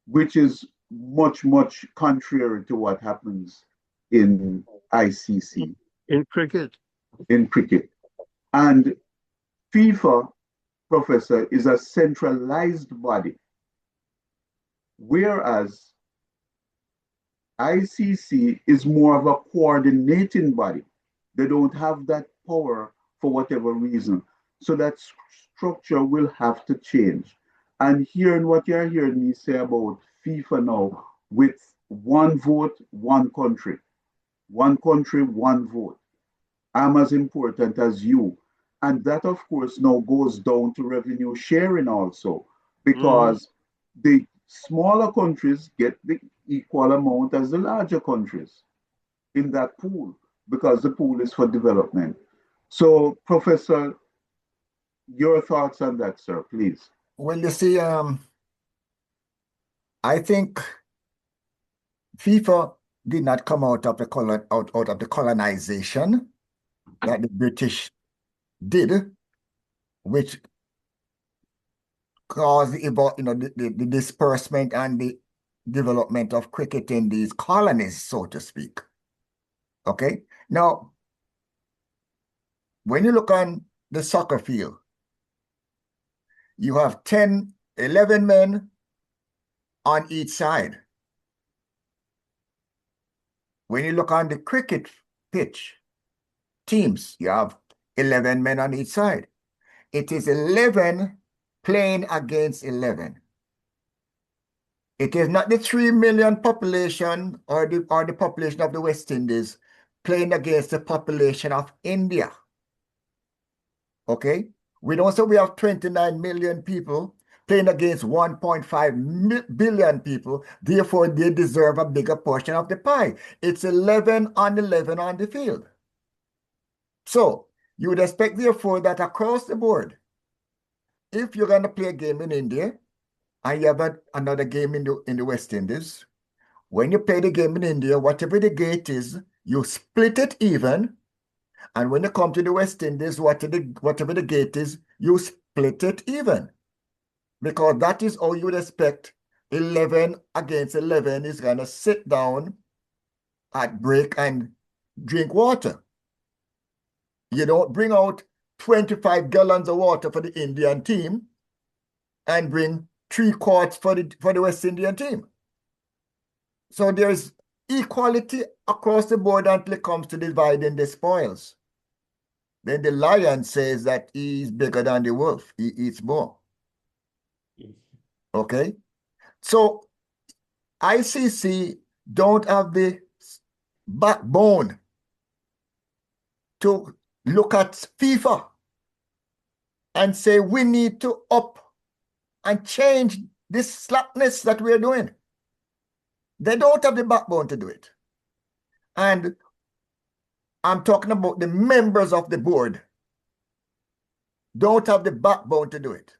which is much, much contrary to what happens in ICC. In cricket. In cricket. And FIFA, Professor, is a centralized body, whereas ICC is more of a coordinating body. They don't have that power for whatever reason. So that structure will have to change. And hearing what you're hearing me say about FIFA now, with one vote, one country, one vote, I'm as important as you. And that, of course, now goes down to revenue sharing also, because the smaller countries get the equal amount as the larger countries in that pool, because the pool is for development. So, Professor, your thoughts on that, sir, please. Well, you see, I think FIFA did not come out of the colonization that the British did, which caused the disbursement and the development of cricket in these colonies, so to speak. Okay, now when you look on the soccer field, you have 10, 11 men on each side. When you look on the cricket pitch, teams, you have 11 men on each side. It is 11 playing against 11. It is not the 3 million population or the population of the West Indies playing against the population of India. Okay? We don't say we have 29 million people playing against 1.5 billion people. Therefore, they deserve a bigger portion of the pie. It's 11 on 11 on the field. So you would expect, therefore, that across the board, if you're going to play a game in India and you have another game in the West Indies, when you play the game in India, whatever the gate is, you split it even. And when you come to the West Indies, whatever the gate is, you split it even. Because that is how you would expect 11 against 11 is going to sit down at break and drink water. You don't bring out 25 gallons of water for the Indian team and bring 3 quarts for the West Indian team. So there's equality across the board until it comes to dividing the spoils. Then the lion says that he's bigger than the wolf. He eats more. Okay? So ICC don't have the backbone to look at FIFA and say we need to up and change this slackness that we're doing. They don't have the backbone to do it. And I'm talking about the members of the board don't have the backbone to do it.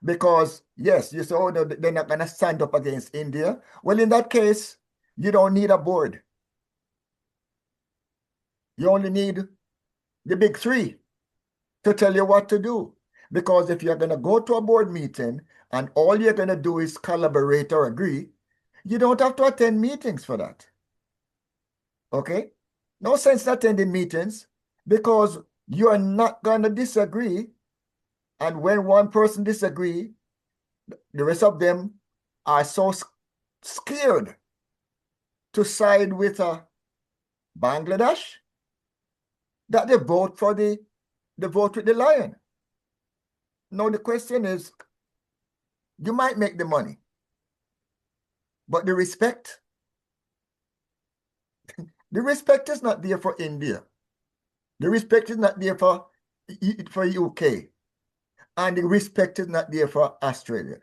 Because, yes, you say, oh, no, they're not going to stand up against India. Well, in that case, you don't need a board. You only need the big 3 to tell you what to do. Because if you're going to go to a board meeting and all you're going to do is collaborate or agree, you don't have to attend meetings for that. Okay? No sense attending meetings because you are not going to disagree. And when one person disagrees, the rest of them are so scared to side with Bangladesh that they vote for the vote with the lion. Now the question is, you might make the money, but the respect is not there for India. The respect is not there for UK. And the respect is not there for Australia.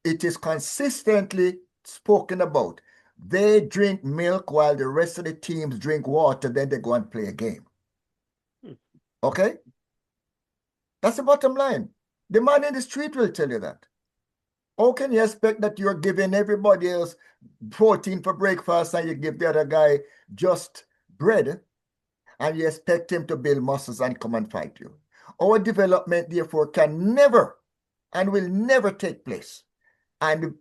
It is consistently spoken about. They drink milk while the rest of the teams drink water, then they go and play a game. Okay? That's the bottom line. The man in the street will tell you that. How can you expect that you're giving everybody else protein for breakfast and you give the other guy just bread and you expect him to build muscles and come and fight you? Our development, therefore, can never and will never take place. And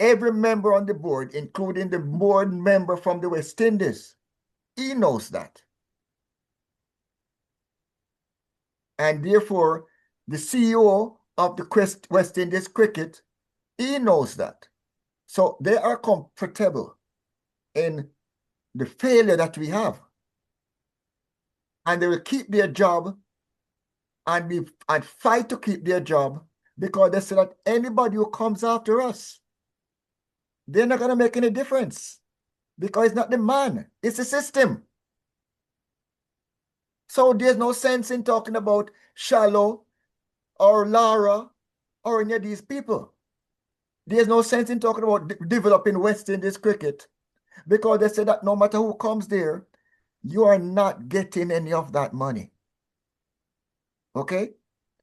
every member on the board, including the board member from the West Indies, he knows that. And therefore, the CEO of the West Indies cricket, he knows that. So they are comfortable in the failure that we have. And they will keep their job and fight to keep their job because they say that anybody who comes after us, they're not going to make any difference because it's not the man, it's the system. So there's no sense in talking about Shallow or Lara or any of these people. There's no sense in talking about developing West Indies cricket because they say that no matter who comes there, you are not getting any of that money. Okay?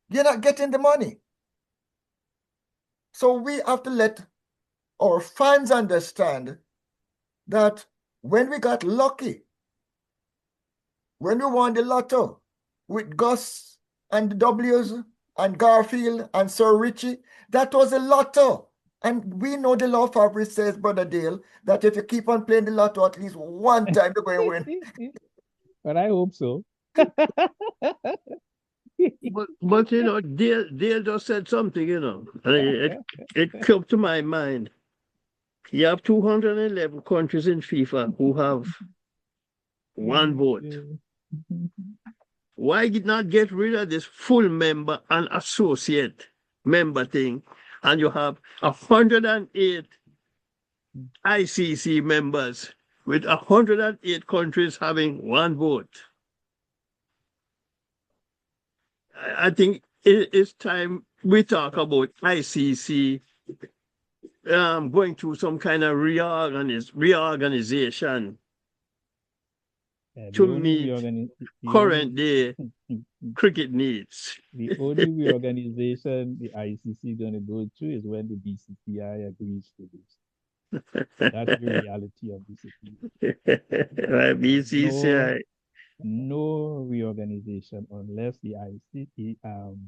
You're not getting the money. So we have to let our fans understand that when we got lucky, when we won the lotto with Gus and the W's and Garfield and Sir Richie, that was a lotto. And we know the law of averages says, Brother Dale, that if you keep on playing the lotto at least one time, you're going to win. But I hope so. But you know, Dale just said something, you know, and it came to my mind. You have 211 countries in FIFA who have one vote. Why did not get rid of this full member and associate member thing? And you have 108 ICC members with 108 countries having one vote. I think it's time we talk about ICC going through some kind of reorganization Yeah, to meet current day cricket needs. The only reorganization the ICC is going to go through is when the BCCI agrees to this. That's the reality of the situation. BCCI. No reorganization unless the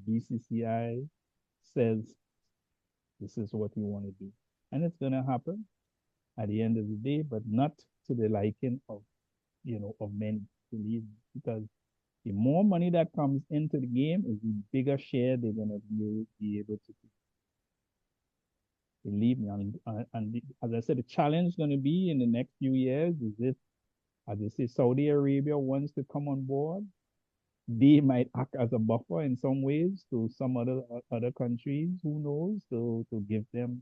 BCCI says this is what we want to do. And it's going to happen at the end of the day, but not to the liking of, of many, believe me, because the more money that comes into the game is the bigger share they're going to be able to do. Believe me. As I said, the challenge is going to be in the next few years is if, as I say, Saudi Arabia wants to come on board, they might act as a buffer in some ways to some other countries, who knows, to give them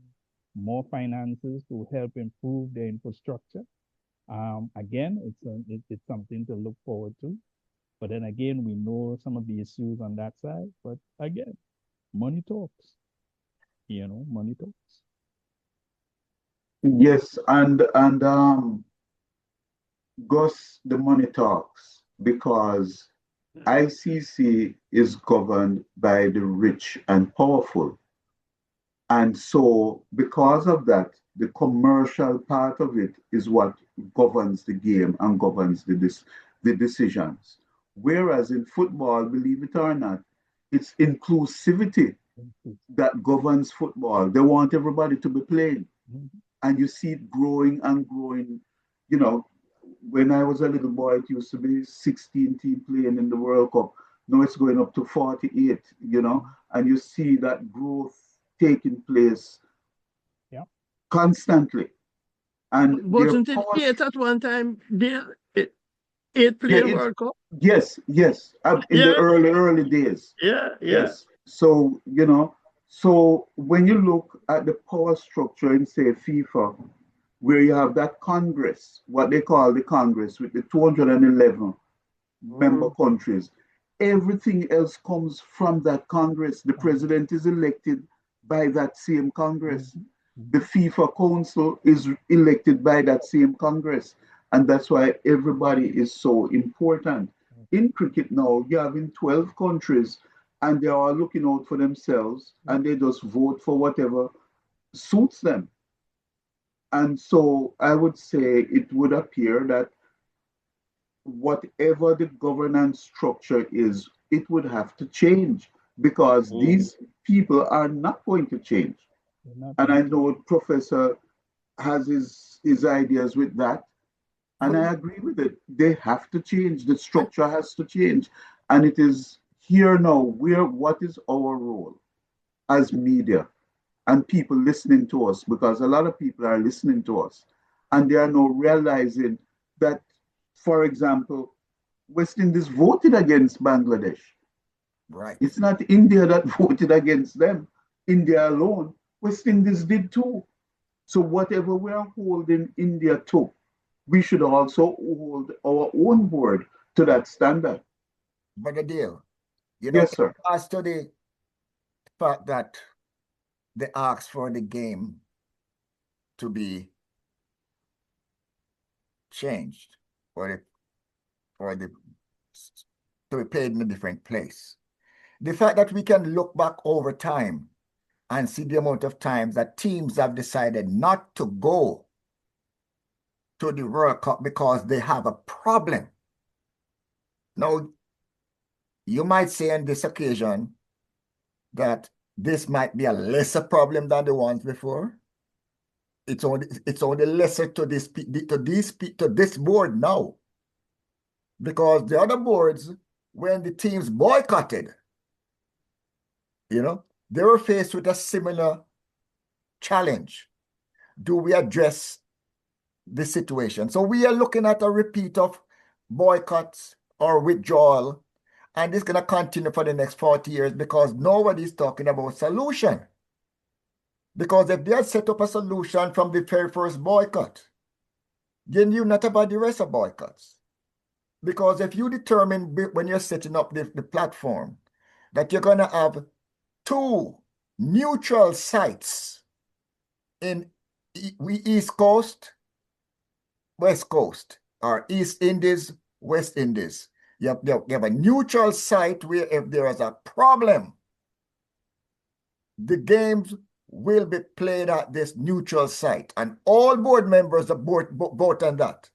more finances to help improve their infrastructure. Again, it's something to look forward to. But then again, we know some of the issues on that side. But again, money talks. Money talks. Yes, and Gus, the money talks because ICC is governed by the rich and powerful. And so because of that, the commercial part of it is what governs the game and governs the decisions. Whereas in football, believe it or not, it's inclusivity that governs football. They want everybody to be playing. And you see it growing and growing. You know, when I was a little boy, it used to be 16 teams playing in the World Cup. Now it's going up to 48, and you see that growth taking place constantly. And wasn't it 8 at one time? Eight player World Cup? Yes. In the early days. Yes. So, so when you look at the power structure in, say, FIFA, where you have that Congress, what they call the Congress, with the 211 member countries, everything else comes from that Congress. The president is elected by that same Congress. The FIFA Council is elected by that same Congress. And that's why everybody is so important. In cricket now, you have in 12 countries, and they are looking out for themselves, and they just vote for whatever suits them. And so I would say it would appear that whatever the governance structure is, it would have to change because these people are not going to change. And I know Professor has his ideas with that. And I agree with it. They have to change. The structure has to change. And it is here now what is our role as media and people listening to us, because a lot of people are listening to us and they are now realizing that, for example, West Indies voted against Bangladesh. Right. It's not India that voted against them. India alone. West Indies did too. So whatever we are holding India to, we should also hold our own board to that standard. But the deal, yes, sir. As to the fact that they asked for the game to be changed or to be played in a different place. The fact that we can look back over time and see the amount of times that teams have decided not to go to the World Cup because they have a problem. Now, you might say on this occasion that this might be a lesser problem than the ones before. It's only lesser to this board now, because the other boards when the teams boycotted, you know, they were faced with a similar challenge. Do we address the situation? So we are looking at a repeat of boycotts or withdrawal, and it's going to continue for the next 40 years because nobody's talking about solution. Because if they had set up a solution from the very first boycott, then you not about the rest of boycotts. Because if you determine when you're setting up the platform that you're going to have 2 neutral sites in East Coast, West Coast, or East Indies, West Indies. You have a neutral site where if there is a problem, the games will be played at this neutral site. And all board members vote on that.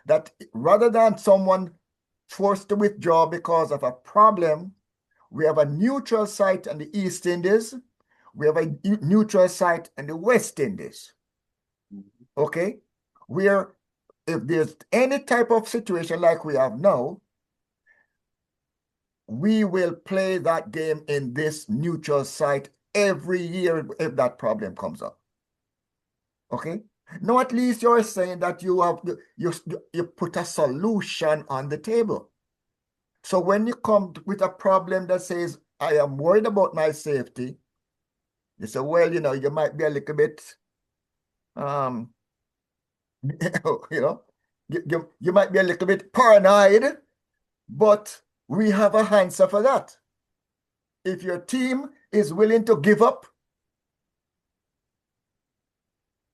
That rather than someone forced to withdraw because of a problem, we have a neutral site in the East Indies. We have a neutral site in the West Indies. Okay? Where if there's any type of situation like we have now, we will play that game in this neutral site every year if that problem comes up. Okay? Now at least you're saying that you put a solution on the table. So when you come with a problem that says, I am worried about my safety, you say, well, you know, you might be a little bit, you know, you might be a little bit paranoid, but we have an answer for that. If your team is willing to give up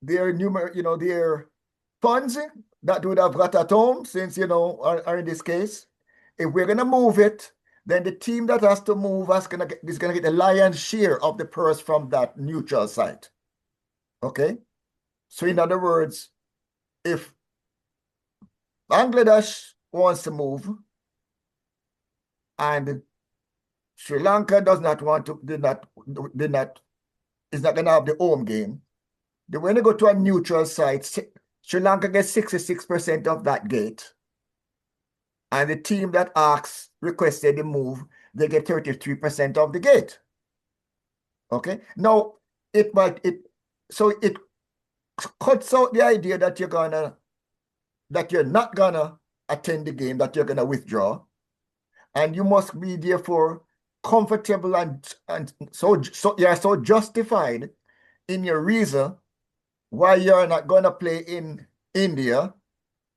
their their funds that would have got at home, since, you know, are in this case, if we're going to move it, then the team that has to move is going to get the lion's share of the purse from that neutral site. Okay? So in other words, if Bangladesh wants to move and Sri Lanka does not want to, is not going to have the home game, then when they go to a neutral site, Sri Lanka gets 66% of that gate. And the team that requested the move, they get 33% of the gate. Okay? Now, it cuts out the idea that you're not gonna attend the game, that you're gonna withdraw. And you must be therefore comfortable and so you're so justified in your reason why you're not gonna play in India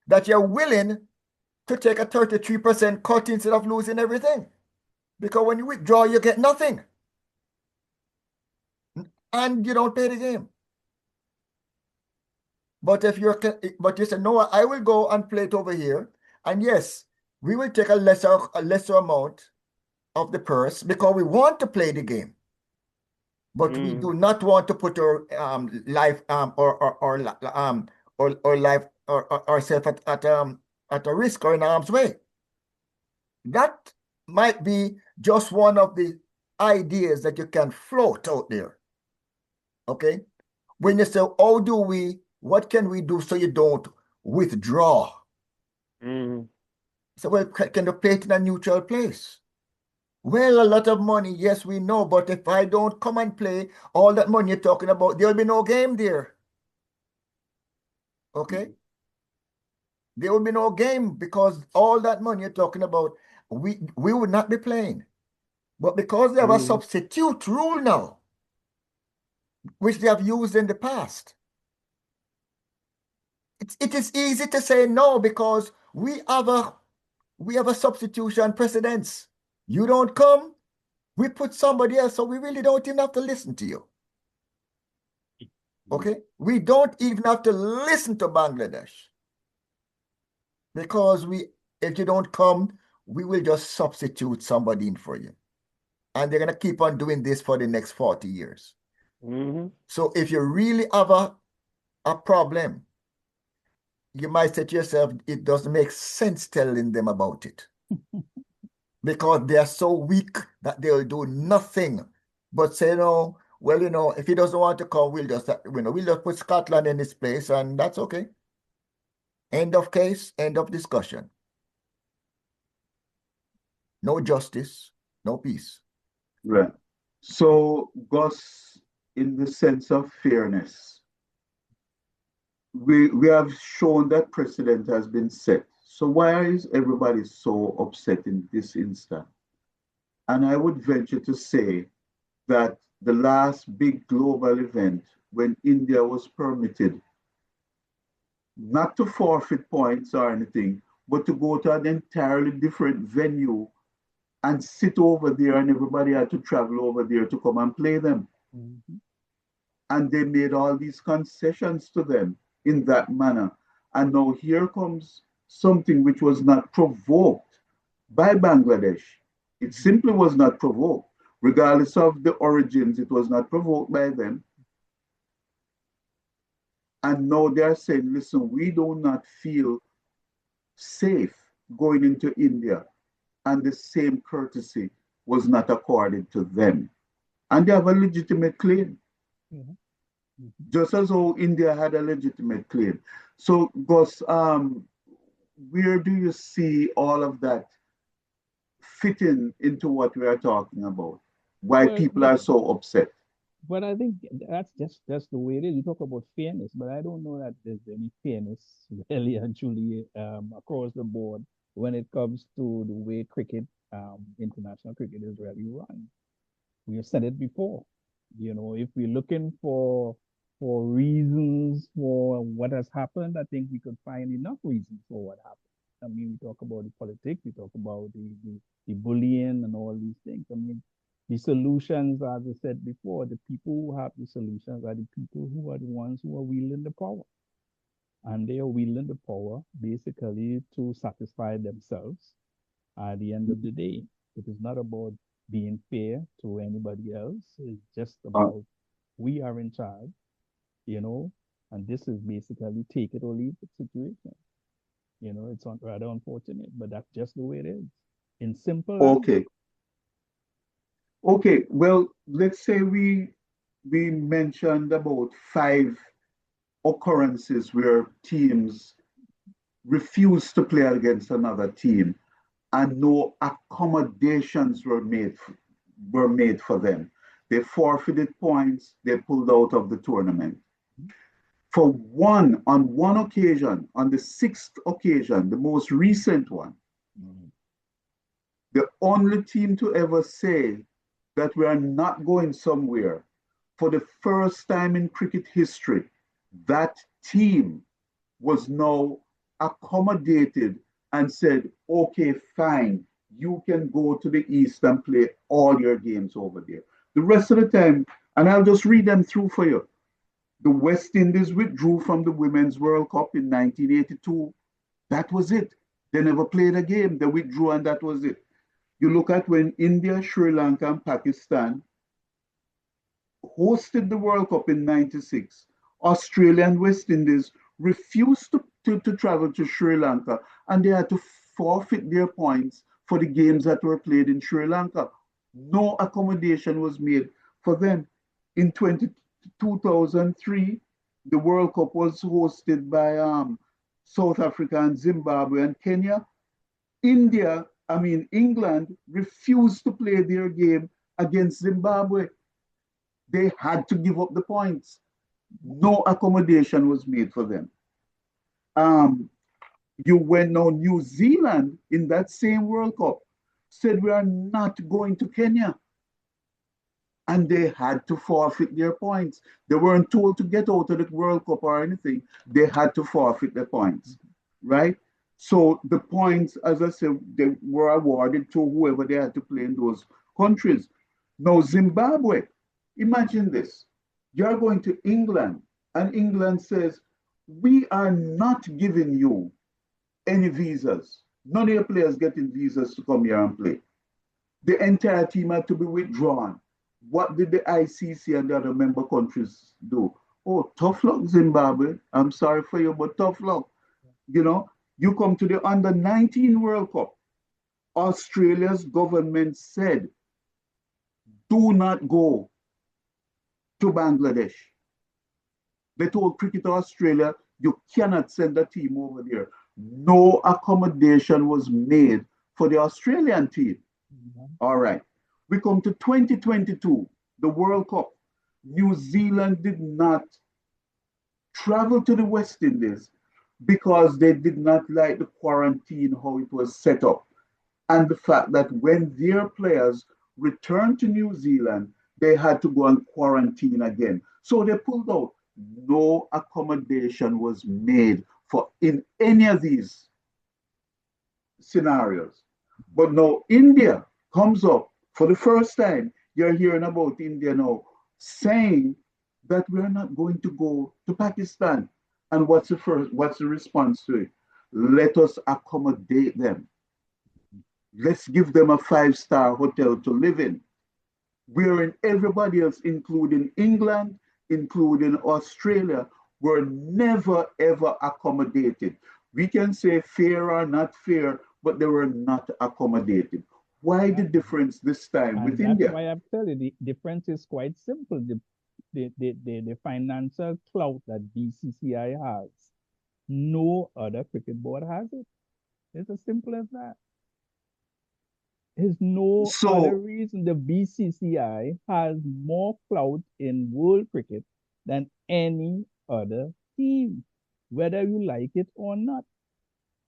that you're willing to take a 33% cut instead of losing everything. Because when you withdraw, you get nothing. And you don't play the game. But you say, no, I will go and play it over here. And yes, we will take a lesser amount of the purse because we want to play the game. But we do not want to put our life ourselves at a risk or in harm's way. That might be just one of the ideas that you can float out there. Okay? When you say, what can we do so you don't withdraw? So, well, can you play it in a neutral place? Well, a lot of money, yes, we know, but if I don't come and play, all that money you're talking about, there'll be no game there. Okay? There will be no game because all that money you're talking about, we would not be playing. But because they have a substitute rule now, which they have used in the past, it is easy to say no because we have a substitution precedence. You don't come, we put somebody else, so we really don't even have to listen to you. Okay? We don't even have to listen to Bangladesh. Because if you don't come, we will just substitute somebody in for you. And they're going to keep on doing this for the next 40 years. So if you really have a problem, you might say to yourself, it doesn't make sense telling them about it. Because they are so weak that they'll do nothing but say, no, well, you know, if he doesn't want to come, we'll just put Scotland in his place, and that's okay. End of case, end of discussion. no justice, no peace. Right. So, Gus, in the sense of fairness, we have shown that precedent has been set. So why is everybody so upset in this instant? And I would venture to say that the last big global event when India was permitted not to forfeit points or anything, but to go to an entirely different venue and sit over there, and everybody had to travel over there to come and play them. Mm-hmm. And they made all these concessions to them in that manner. And now here comes something which was not provoked by Bangladesh. It simply was not provoked. Regardless of the origins, it was not provoked by them. And now they're saying, listen, we do not feel safe going into India. And the same courtesy was not accorded to them. And they have a legitimate claim. Mm-hmm. Mm-hmm. Just as though India had a legitimate claim. So, Gus, where do you see all of that fitting into what we are talking about? Why Well, people are so upset? but I think that's just the way it is. You talk about fairness, but I don't know that there's any fairness really and truly across the board when it comes to the way cricket, international cricket is really run. We have said it before. You know, if we're looking for reasons for what has happened, I think we could find enough reasons for what happened. I mean, we talk about the politics, we talk about the bullying and all these things. I mean, the solutions, as I said before, the people who have the solutions are the people who are the ones who are wielding the power. And they are wielding the power basically to satisfy themselves at the end of the day. It is not about being fair to anybody else. It's just about we are in charge, you know, and this is basically take it or leave it situation. You know, it's rather unfortunate, but that's just the way it is. In simple language. Okay. Okay. Well, let's say we mentioned about 5 occurrences where teams refused to play against another team and no accommodations were made for them. They forfeited points, they pulled out of the tournament. On one occasion, on the sixth occasion, the most recent one, the only team to ever say that we are not going somewhere, for the first time in cricket history, that team was now accommodated and said, okay, fine, you can go to the East and play all your games over there. The rest of the time, and I'll just read them through for you. The West Indies withdrew from the Women's World Cup in 1982. That was it. They never played a game. They withdrew and that was it. You look at when India, Sri Lanka, and Pakistan hosted the World Cup in 96, Australia and West Indies refused to travel to Sri Lanka and they had to forfeit their points for the games that were played in Sri Lanka. No accommodation was made for them. In 2003, the World Cup was hosted by South Africa and Zimbabwe and Kenya. England refused to play their game against Zimbabwe. They had to give up the points. No accommodation was made for them. New Zealand in that same World Cup said we are not going to Kenya. And they had to forfeit their points. They weren't told to get out of the World Cup or anything. They had to forfeit their points, right? So the points, as I said, they were awarded to whoever they had to play in those countries. Now, Zimbabwe, imagine this. You're going to England, and England says, we are not giving you any visas. None of your players getting visas to come here and play. The entire team had to be withdrawn. What did the ICC and the other member countries do? Oh, tough luck, Zimbabwe. I'm sorry for you, but tough luck. You know, you come to the under-19 World Cup. Australia's government said, do not go to Bangladesh. They told Cricket Australia, you cannot send a team over there. No accommodation was made for the Australian team. All right. We come to 2022, the World Cup. New Zealand did not travel to the West Indies because they did not like the quarantine, how it was set up, and the fact that when their players returned to New Zealand, they had to go on quarantine again. So they pulled out. No accommodation was made for in any of these scenarios. But now India comes up for the first time. You're hearing about India now saying that we're not going to go to Pakistan. And what's the response to it? Let us accommodate them. Let's give them a five-star hotel to live in. Wherein everybody else, including England, including Australia, were never ever accommodated. We can say fair or not fair, but they were not accommodated. Why the difference this time with that's India? why I'm telling you, the difference is quite simple. The financial clout that BCCI has, no other cricket board has it. It's as simple as that. There's no other So, reason the BCCI has more clout in world cricket than any other team, whether you like it or not.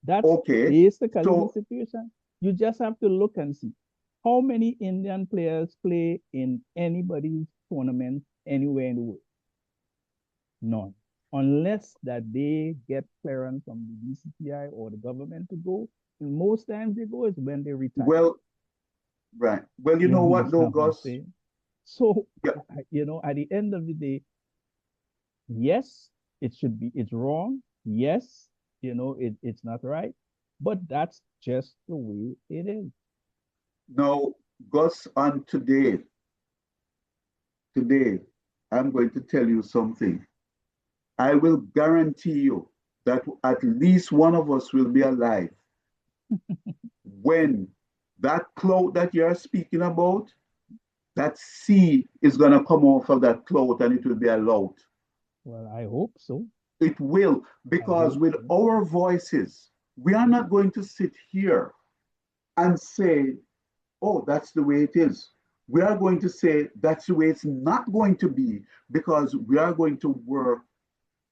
That's okay, basically the so situation. You just have to look and see how many Indian players play in anybody's tournament anywhere in the world. None. Unless that they get clearance from the BCCI or the government to go. And most times they go is when they retire. well, right. Well, you You know what though, understand what I'm Gus? saying? So, Yeah, at the end of the day, yes, it's wrong. Yes, it's not right. But that's just the way it is. now, Gus, on today, I'm going to tell you something. I will guarantee you that at least one of us will be alive when that cloud that you're speaking about, that sea is going to come off of that cloud and it will be allowed. Well, I hope so. It will, I because hope with so. our voices, we are not going to sit here and say, oh, that's the way it is. We are going to say that's the way it's not going to be, because we are going to work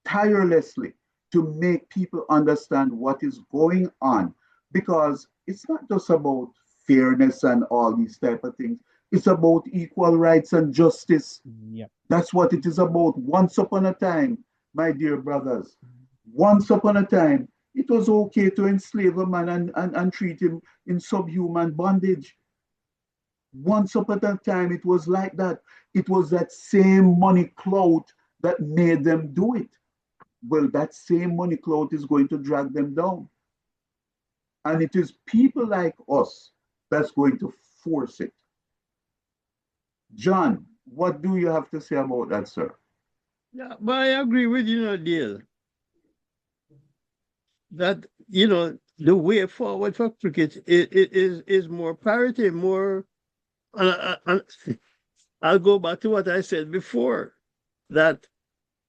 tirelessly to make people understand what is going on, because it's not just about fairness and all these type of things. It's about equal rights and justice. Yeah. That's what it is about. Once upon a time, my dear brothers, once upon a time, it was okay to enslave a man and treat him in subhuman bondage. Once upon a time, it was like that. It was that same money clout that made them do it. Well, that same money clout is going to drag them down. And it is people like us that's going to force it. John, what do you have to say about that, sir? Yeah, but I agree with you, Deal, that the way forward for cricket is more parity, more. I'll go back to what I said before, that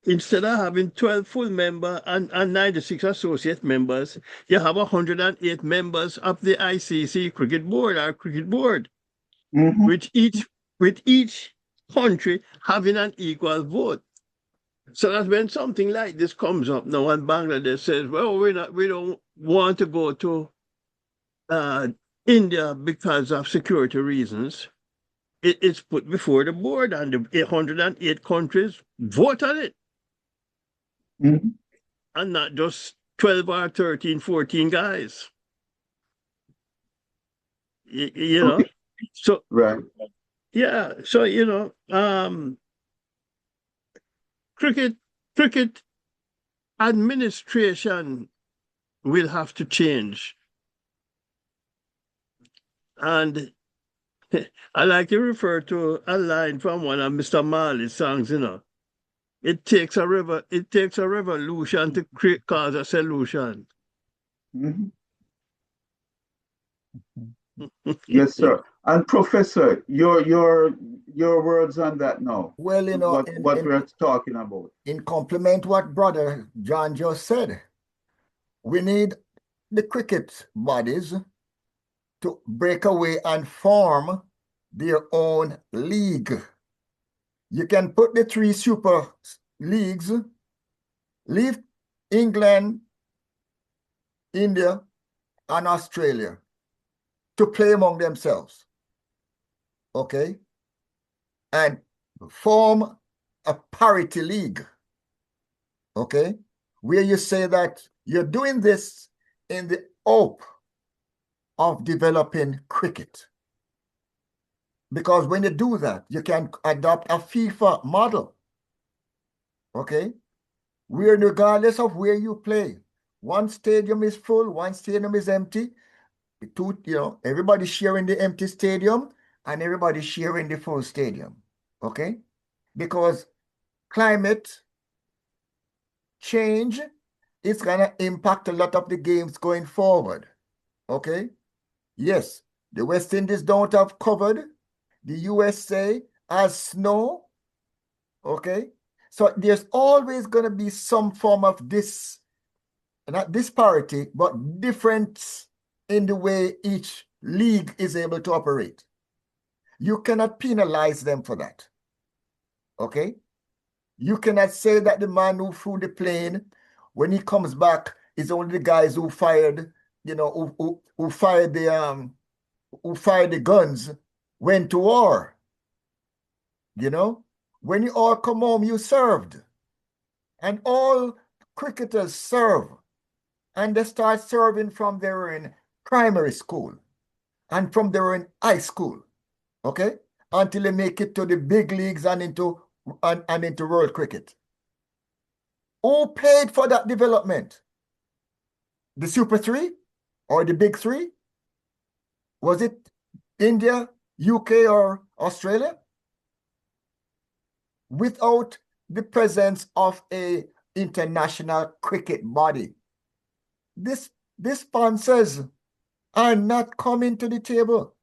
instead of having 12 full member and 96 associate members, you have 108 members of the ICC cricket board, our cricket board, Mm-hmm. with each country having an equal vote. So that when something like this comes up now and Bangladesh says, well, we don't want to go to India because of security reasons, it's put before the board and the 108 countries vote on it. Mm-hmm. And not just 12 or 13, 14 guys. You know? Okay. So, Right. yeah. So, cricket administration will have to change. And I like to refer to a line from one of Mr. Marley's songs, It takes a revolution to cause a solution. Mm-hmm. Yes, sir. And Professor, your words on that now. Well, What we're talking about. in compliment what Brother John just said, we need the cricket bodies to break away and form their own league. You can put the 3 super leagues, leave England, India, and Australia to play among themselves, okay? And form a parity league, okay? Where you say that you're doing this in the hope of developing cricket. Because when you do that, you can adopt a FIFA model, okay? Where regardless of where you play, one stadium is full, one stadium is empty, everybody sharing the empty stadium and everybody sharing the full stadium, okay? Because climate change is gonna impact a lot of the games going forward, okay? Yes, the West Indies don't have covered, the USA has snow, okay? So there's always gonna be some form of not disparity, but difference in the way each league is able to operate. You cannot penalize them for that, okay? You cannot say that the man who flew the plane, when he comes back, is only the guys who fired, who fired the guns, went to war. When you all come home, you served. And all cricketers serve. And they start serving from they were in primary school and from they were in high school, okay? Until they make it to the big leagues and into world cricket. Who paid for that development? The Super 3 or the Big 3? Was it India, UK, or Australia? Without the presence of a international cricket body, these sponsors are not coming to the table.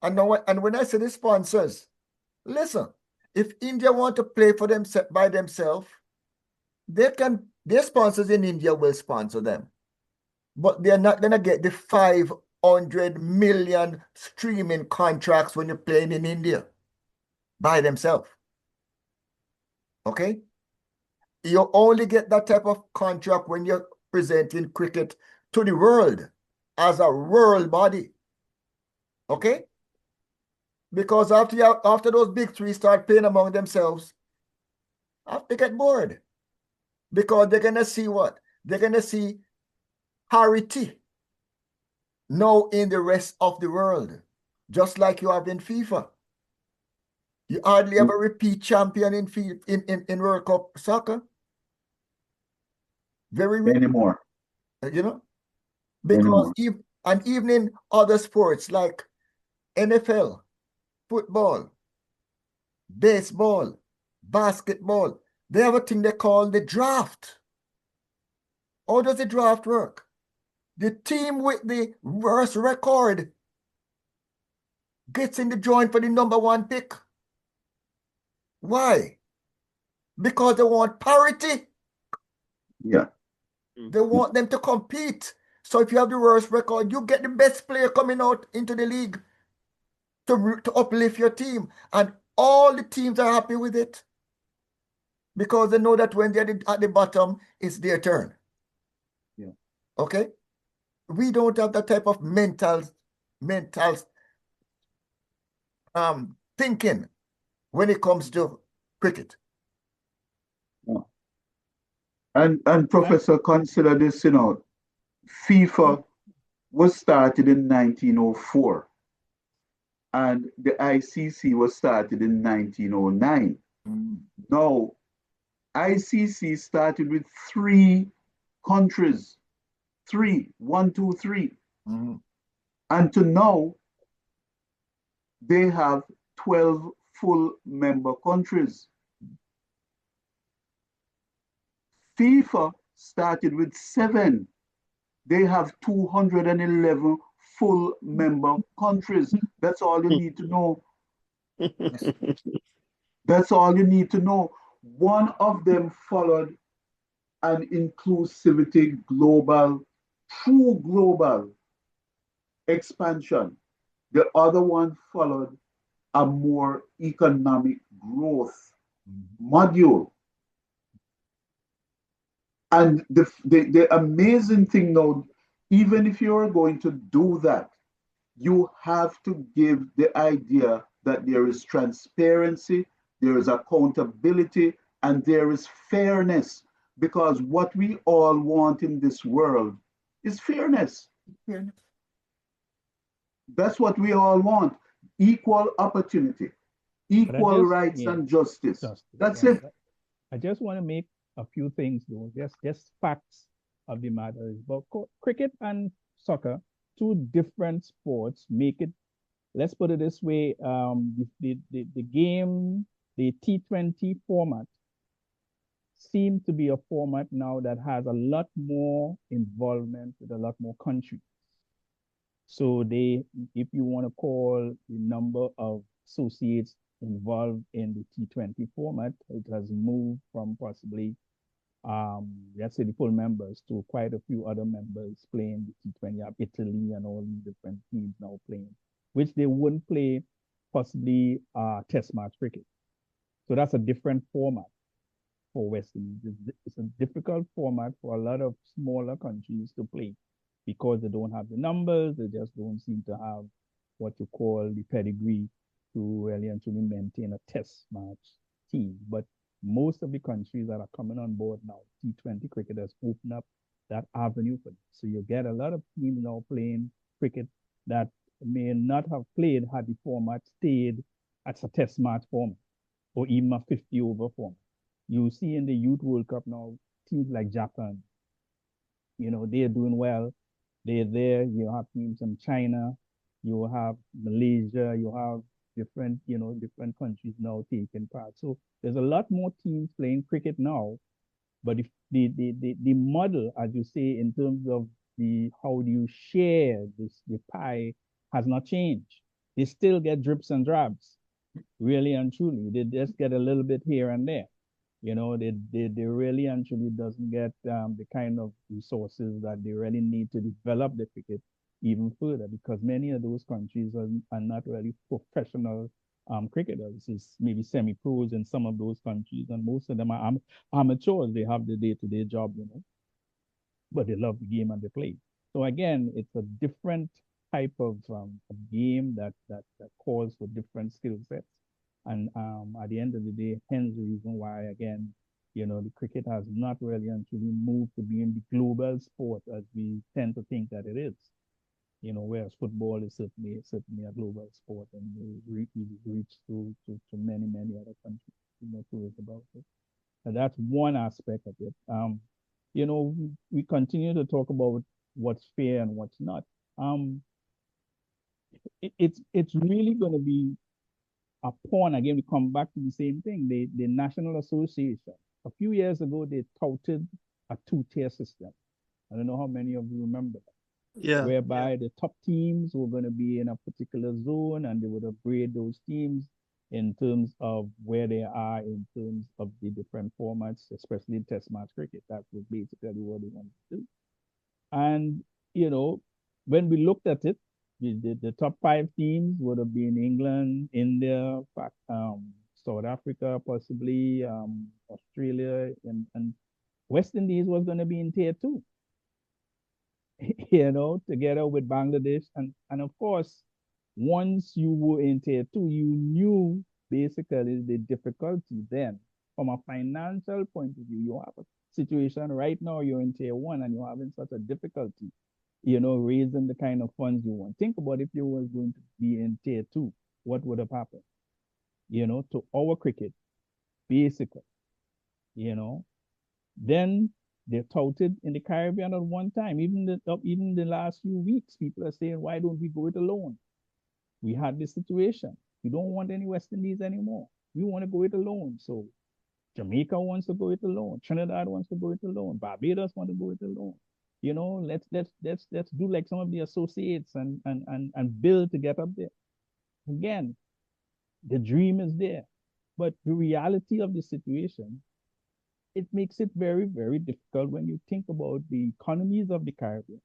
And when I say the sponsors, listen, if India want to play for by themselves, their sponsors in India will sponsor them. But they're not going to get the 500 million streaming contracts when you're playing in India by themselves. Okay? You only get that type of contract when you're presenting cricket to the world as a world body. Okay? Because after those big 3 start playing among themselves, they get bored. Because they're going to see what? They're going to see parity now in the rest of the world, just like you have in FIFA. You hardly have a repeat champion in World Cup soccer. Very rare. Anymore. Because even in other sports like NFL, football, baseball, basketball, they have a thing they call the draft. How does the draft work? The team with the worst record gets in the joint for the #1 pick. Why? Because they want parity. Yeah. They want them to compete. So if you have the worst record, you get the best player coming out into the league to uplift your team. And all the teams are happy with it. Because they know that when they're at the bottom, it's their turn. Yeah. Okay? We don't have that type of mental thinking when it comes to cricket. No. And Professor, consider this, FIFA was started in 1904 and the ICC was started in 1909. Now, ICC started with 3 countries. 3, 1, 2, 3. And to now, they have 12 full member countries. FIFA started with 7. They have 211 full member countries. That's all you need to know. That's all you need to know. One of them followed an inclusivity global, true global. expansion. The other one followed a more economic growth module. And the amazing thing now, even if you're going to do that, you have to give the idea that there is transparency, there is accountability, and there is fairness. Because what we all want in this world is fairness. Fairness. That's what we all want. Equal opportunity, equal rights and justice. That's it. I just want to make a few things though. Just facts of the matter is about cricket and soccer, two different sports. Make it. Let's put it this way: the game, the T20 format, seems to be a format now that has a lot more involvement with a lot more countries. So if you want to call the number of associates involved in the T20 format, it has moved from possibly, let's say the full members to quite a few other members playing the T20. You have Italy and all these different teams now playing, which they wouldn't play possibly test match cricket. So that's a different format for West Indies. It's a difficult format for a lot of smaller countries to play because they don't have the numbers, they just don't seem to have what you call the pedigree to really and truly maintain a test match team. But most of the countries that are coming on board now, T20 cricket has opened up that avenue for them. So you get a lot of teams now playing cricket that may not have played had the format stayed as a test match format or even a 50 over format. You see in the Youth World Cup now, teams like Japan, they're doing well. They're there. You have teams from China, you have Malaysia, you have different countries now taking part. So there's a lot more teams playing cricket now. But if the model, as you say, in terms of how do you share the pie has not changed. They still get drips and drabs, really and truly. They just get a little bit here and there. They really and truly doesn't get the kind of resources that they really need to develop the cricket even further, because many of those countries are not really professional cricketers. It's maybe semi-pros in some of those countries, and most of them are amateurs. They have the day-to-day job, but they love the game and they play. So again, it's a different type of game that calls for different skill sets. And at the end of the day, hence the reason why, again, the cricket has not really actually moved to being the global sport as we tend to think that it is. Whereas football is certainly a global sport and reach to many, many other countries, tours about it. And that's one aspect of it. We continue to talk about what's fair and what's not. It's really going to be upon, again, we come back to the same thing. The National Association, a few years ago, they touted a two-tier system. I don't know how many of you remember that. Yeah. Whereby the top teams were going to be in a particular zone and they would upgrade those teams in terms of where they are in terms of the different formats, especially test match cricket. That was basically what they wanted to do. And, when we looked at it, the top 5 teams would have been England, India, South Africa, possibly Australia, and West Indies was going to be in tier 2. Together with Bangladesh. And of course, once you were in tier 2, you knew basically the difficulty then. From a financial point of view, you have a situation right now, you're in tier 1 and you're having such a difficulty, raising the kind of funds you want. Think about if you were going to be in tier 2, what would have happened, to our cricket, basically, Then they're touted in the Caribbean at one time. Even the last few weeks, people are saying, why don't we go it alone? We had this situation. We don't want any West Indies anymore. We want to go it alone. So Jamaica wants to go it alone. Trinidad wants to go it alone. Barbados want to go it alone. Let's do like some of the associates and build to get up there. Again, the dream is there. But the reality of the situation, it makes it very, very difficult when you think about the economies of the Caribbean,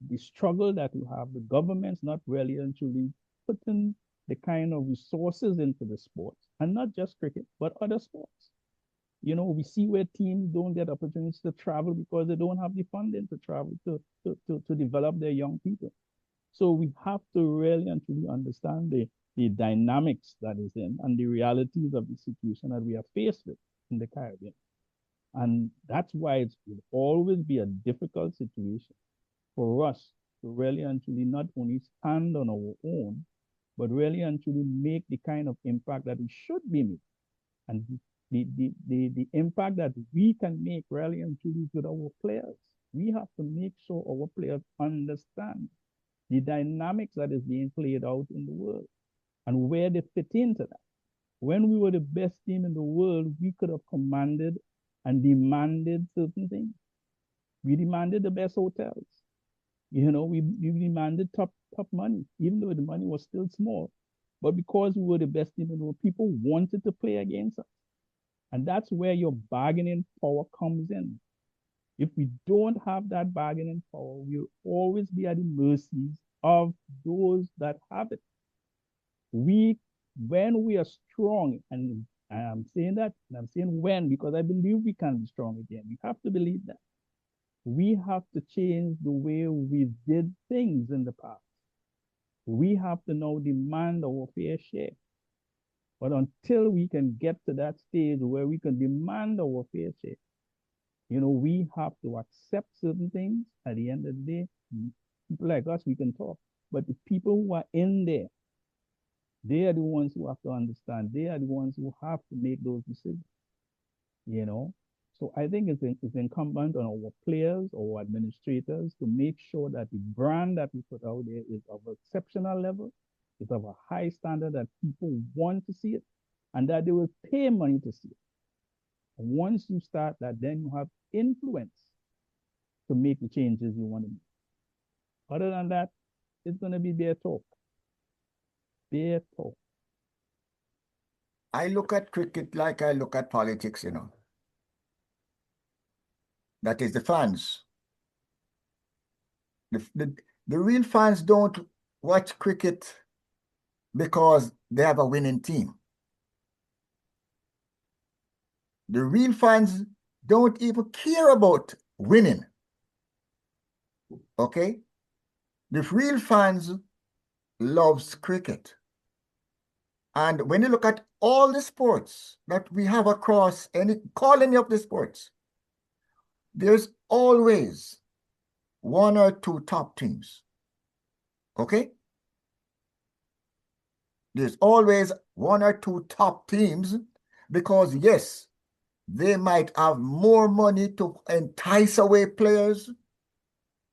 the struggle that you have, the government's not really and truly putting the kind of resources into the sports, and not just cricket, but other sports. You know, we see where teams don't get opportunities to travel because they don't have the funding to travel to develop their young people. So we have to really and truly understand the dynamics that is in and the realities of the situation that we are faced with in the Caribbean. And that's why it will always be a difficult situation for us to really and truly not only stand on our own, but really and truly make the kind of impact that we should be making. And the impact that we can make really and truly with our players. We have to make sure our players understand the dynamics that is being played out in the world and where they fit into that. When we were the best team in the world, we could have commanded and demanded certain things. We demanded the best hotels. You know, we demanded top money, even though the money was still small. But because we were the best team in the world, people wanted to play against us. And that's where your bargaining power comes in. If we don't have that bargaining power, we'll always be at the mercies of those that have it. When we are strong, and I'm saying that, and I'm saying when, because I believe we can be strong again. We have to believe that. We have to change the way we did things in the past. We have to now demand our fair share. But until we can get to that stage where we can demand our fair share, you know, we have to accept certain things. At the end of the day, people like us, we can talk. But the people who are in there, they are the ones who have to understand. They are the ones who have to make those decisions, you know. So I think it's incumbent on our players or administrators to make sure that the brand that we put out there is of exceptional level, is of a high standard that people want to see it, and that they will pay money to see it. And once you start that, then you have influence to make the changes you want to make. Other than that, it's going to be bare talk. Bare talk. I look at cricket like I look at politics, you know. That is the fans. The real fans don't watch cricket because they have a winning team. The real fans don't even care about winning. Okay? The real fans loves cricket. And when you look at all the sports that we have across call any of the sports, there's always one or two top teams. Okay? There's always one or two top teams because, yes, they might have more money to entice away players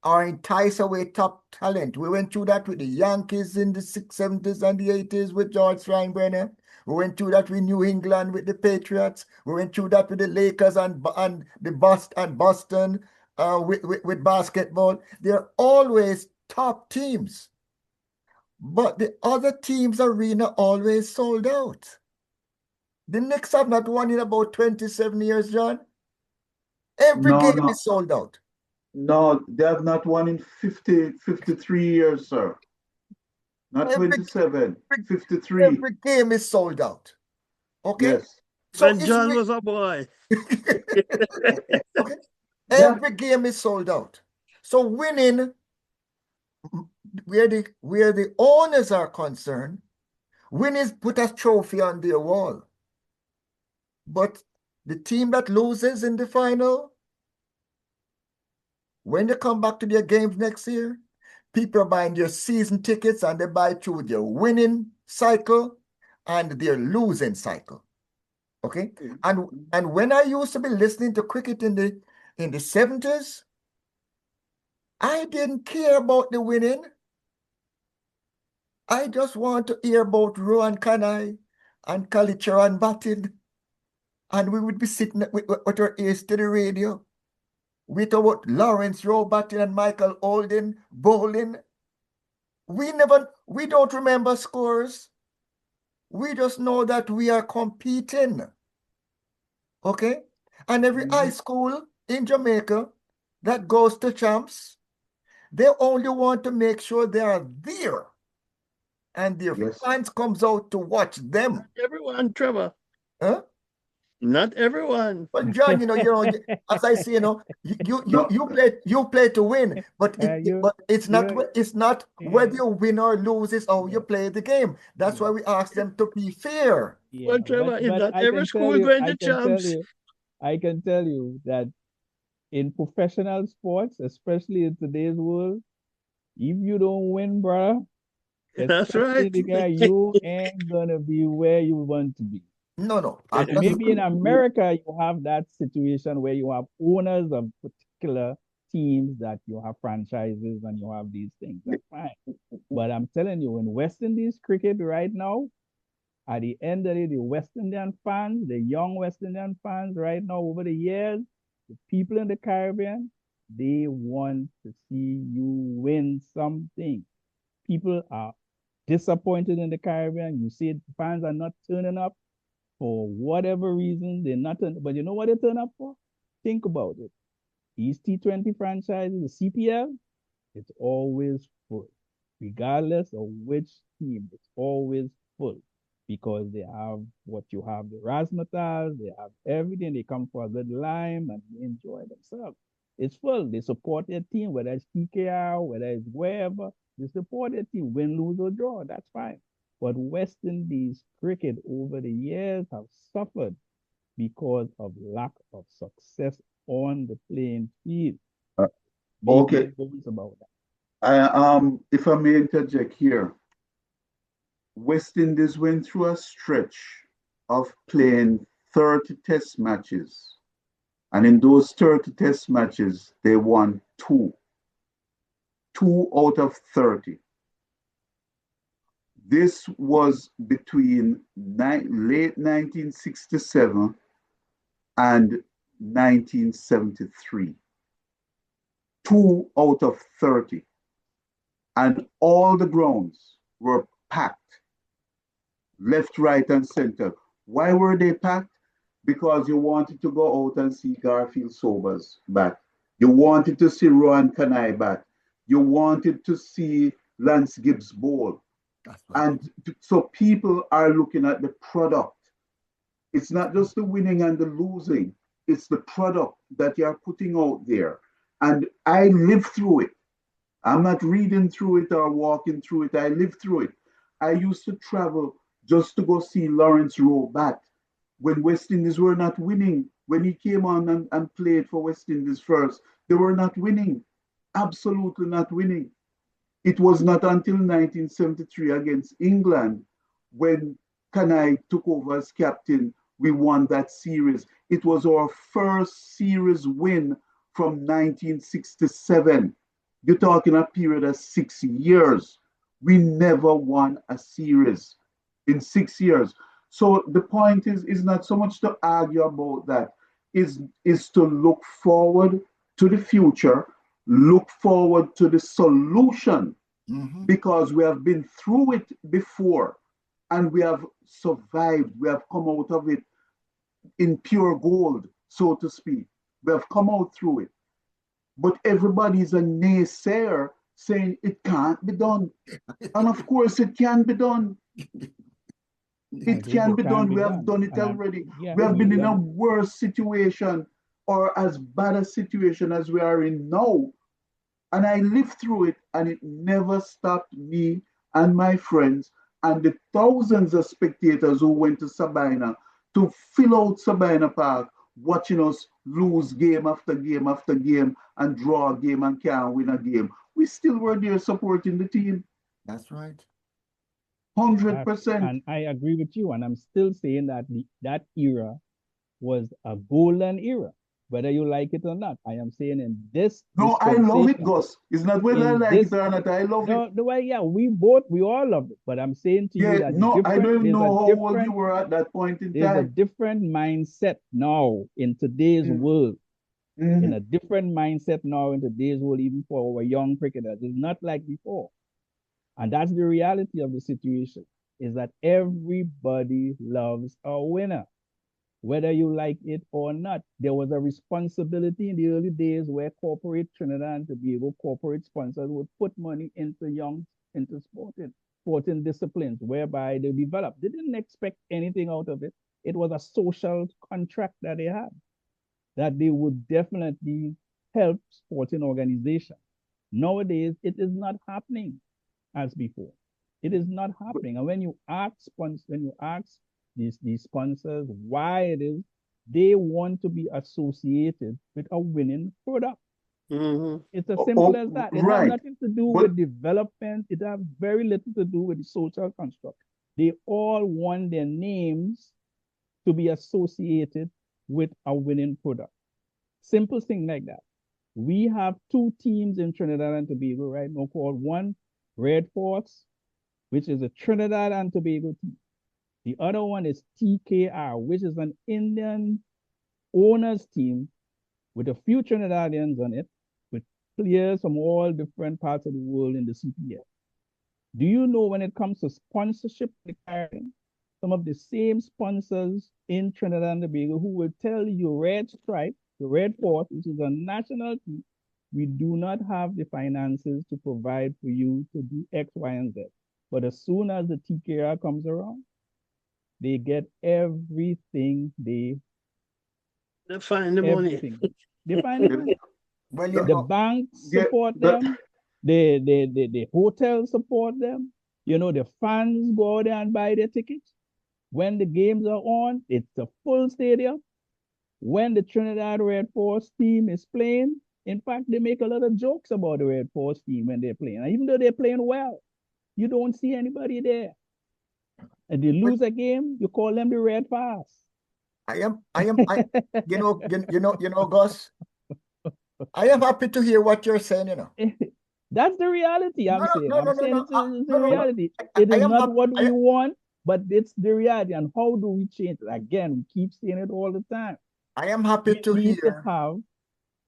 or entice away top talent. We went through that with the Yankees in the 70s and the 80s with George Steinbrenner. We went through that with New England with the Patriots. We went through that with the Lakers and the Boston with basketball. They're always top teams. But the other teams' arena always sold out. The Knicks have not won in about 27 years, John. Every game is sold out. No, they have not won in 53 years, sir. Not 27, 53. Every game is sold out. Okay? Yes. So when John was a boy. Okay? Every game is sold out. So winning, where the owners are concerned, winners put a trophy on their wall. But the team that loses in the final, when they come back to their games next year, people are buying their season tickets and they buy through their winning cycle and their losing cycle. Okay? And when I used to be listening to cricket in the 70s, I didn't care about the winning. I just want to hear about Rohan Kanai and Kalicharan batting. And we would be sitting with our ears to the radio. We talk about Lawrence Rowe batting and Michael Holden bowling. We don't remember scores. We just know that we are competing. Okay? And every high school in Jamaica that goes to champs, They only want to make sure they are there and their Yes. fans comes out to watch them. Everyone, Trevor. Huh? Not everyone. Well, John, as I say, you play to win, but it's not whether you win or lose, it's how you play the game. That's why we ask them to be fair. Well, Trevor, is not every school going to champs. I can tell you that in professional sports, especially in today's world, if you don't win, bro, That's right. you ain't gonna be where you want to be. No. Maybe in America, you have that situation where you have owners of particular teams that you have franchises and you have these things. That's fine. But I'm telling you, in West Indies cricket right now, at the end of the West Indian fans, the young West Indian fans right now, over the years, the people in the Caribbean, they want to see you win something. People are disappointed in the Caribbean. You see, fans are not turning up for whatever reason. They're not, but you know what they turn up for? Think about it. These T20 franchises, the CPL, it's always full. Regardless of which team, it's always full because they have what you have, the razzmatazz, they have everything. They come for a good lime and they enjoy themselves. It's full. They support their team, whether it's TKR, whether it's wherever. They support their team, win, lose, or draw. That's fine. But West Indies cricket over the years have suffered because of lack of success on the playing field. Okay. About that. If I may interject here, West Indies went through a stretch of playing 30 test matches. And in those 30 test matches, they won two out of 30. This was between late 1967 and 1973. 2 out of 30. And all the grounds were packed, left, right, and center. Why were they packed? Because you wanted to go out and see Garfield Sobers bat. You wanted to see Rohan Kanai bat. You wanted to see Lance Gibbs bowl. Right. And so people are looking at the product. It's not just the winning and the losing. It's the product that you're putting out there. And I lived through it. I'm not reading through it or walking through it. I lived through it. I used to travel just to go see Lawrence Rowe bat when West Indies were not winning. When he came on and played for West Indies first, they were not winning. Absolutely not winning. It was not until 1973 against England when Kanai took over as captain, we won that series. It was our first series win from 1967. You're talking a period of 6 years. We never won a series in 6 years. So the point is not so much to argue about that, is to look forward to the future, look forward to the solution, because we have been through it before and we have survived. We have come out of it in pure gold, so to speak. We have come out through it. But everybody's a naysayer saying it can't be done. And of course it can be done. It can be done. We have done it already. We have been in a worse situation or as bad a situation as we are in now. And I lived through it, and it never stopped me and my friends and the thousands of spectators who went to Sabina to fill out Sabina Park, watching us lose game after game after game and draw a game and can't win a game. We still were there supporting the team. That's right. 100%. And I agree with you. And I'm still saying that that era was a golden era, whether you like it or not. I am saying in this. No, I love it, Gus. It's not whether I like it or not. I love it. The way, we all love it. But I'm saying to you that I don't even know how old you were at that point in time. There's a different mindset now in today's world. In a different mindset now in today's world, even for our young cricketers. It's not like before. And that's the reality of the situation, is that everybody loves a winner. whether you like it or not. There was a responsibility in the early days where corporate Trinidad and Tobago corporate sponsors would put money into sporting disciplines whereby they developed. They didn't expect anything out of it. It was a social contract that they had, that they would definitely help sporting organizations. Nowadays, it is not happening as before. It is not happening. And when you ask these sponsors why it is, they want to be associated with a winning product. It's as simple as that. It has nothing to do with development. It has very little to do with the social construct. They all want their names to be associated with a winning product. Simple thing like that. We have two teams in Trinidad and Tobago right now called one Red Force, which is a Trinidad and Tobago team. The other one is TKR, which is an Indian owners team with a few Trinidadians on it, with players from all different parts of the world in the CPL. Do you know when it comes to sponsorship, some of the same sponsors in Trinidad and Tobago who will tell you Red Stripe, the Red Force, which is a national team, we do not have the finances to provide for you to do X, Y, and Z. But as soon as the TKR comes around, they get everything they find the money. They find the money. Well, the banks support them, the hotels support them, the fans go there and buy their tickets. When the games are on, it's a full stadium. When the Trinidad Red Force team is playing, in fact, they make a lot of jokes about the Red Force team when they're playing. And even though they're playing well, you don't see anybody there. And they lose a game, you call them the Red Fast. Gus, I am happy to hear what you're saying, That's the reality. I'm saying it's the reality. It is not what we want, but it's the reality. And how do we change it? Again, we keep saying it all the time. I am happy to hear.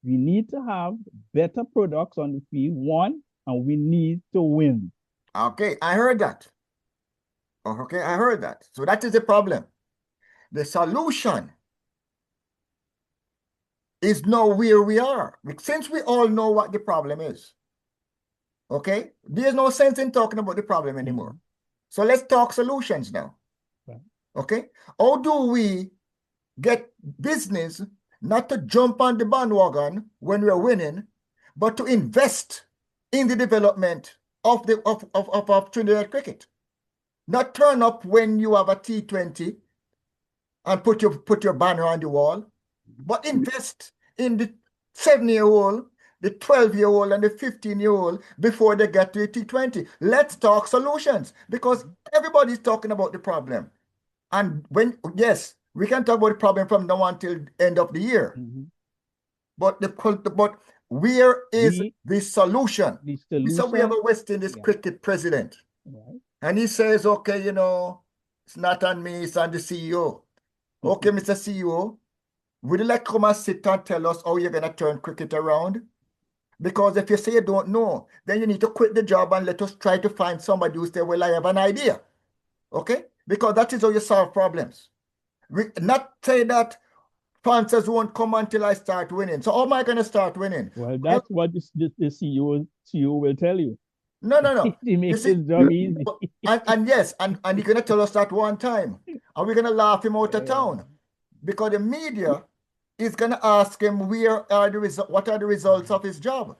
We need to have better products on the field, one, and we need to win. Okay, I heard that. Okay, I heard that. So that is the problem. The solution is now where we are. Since we all know what the problem is, okay, there's no sense in talking about the problem anymore. So let's talk solutions now. Okay, how do we get business not to jump on the bandwagon when we're winning, but to invest in the development of Trinidad cricket? Not turn up when you have a T20 and put your banner on the wall, but invest in the 7-year-old, the 12-year-old, and the 15-year-old before they get to the T20. Let's talk solutions, because everybody's talking about the problem. And yes, we can talk about the problem from now until the end of the year. But where is the solution? So we have a West Indies cricket president. And he says, okay, it's not on me, it's on the CEO. Okay, Mr. CEO, would you like to come and sit and tell us how you're going to turn cricket around? Because if you say you don't know, then you need to quit the job and let us try to find somebody who say, well, I have an idea. Okay? Because that is how you solve problems. Not say that sponsors won't come until I start winning. So how am I going to start winning? Well, that's what the CEO will tell you. No. He makes his job easy. And yes, and he's going to tell us that one time. And we're going to laugh him out of town. Because the media is going to ask him what are the results of his job.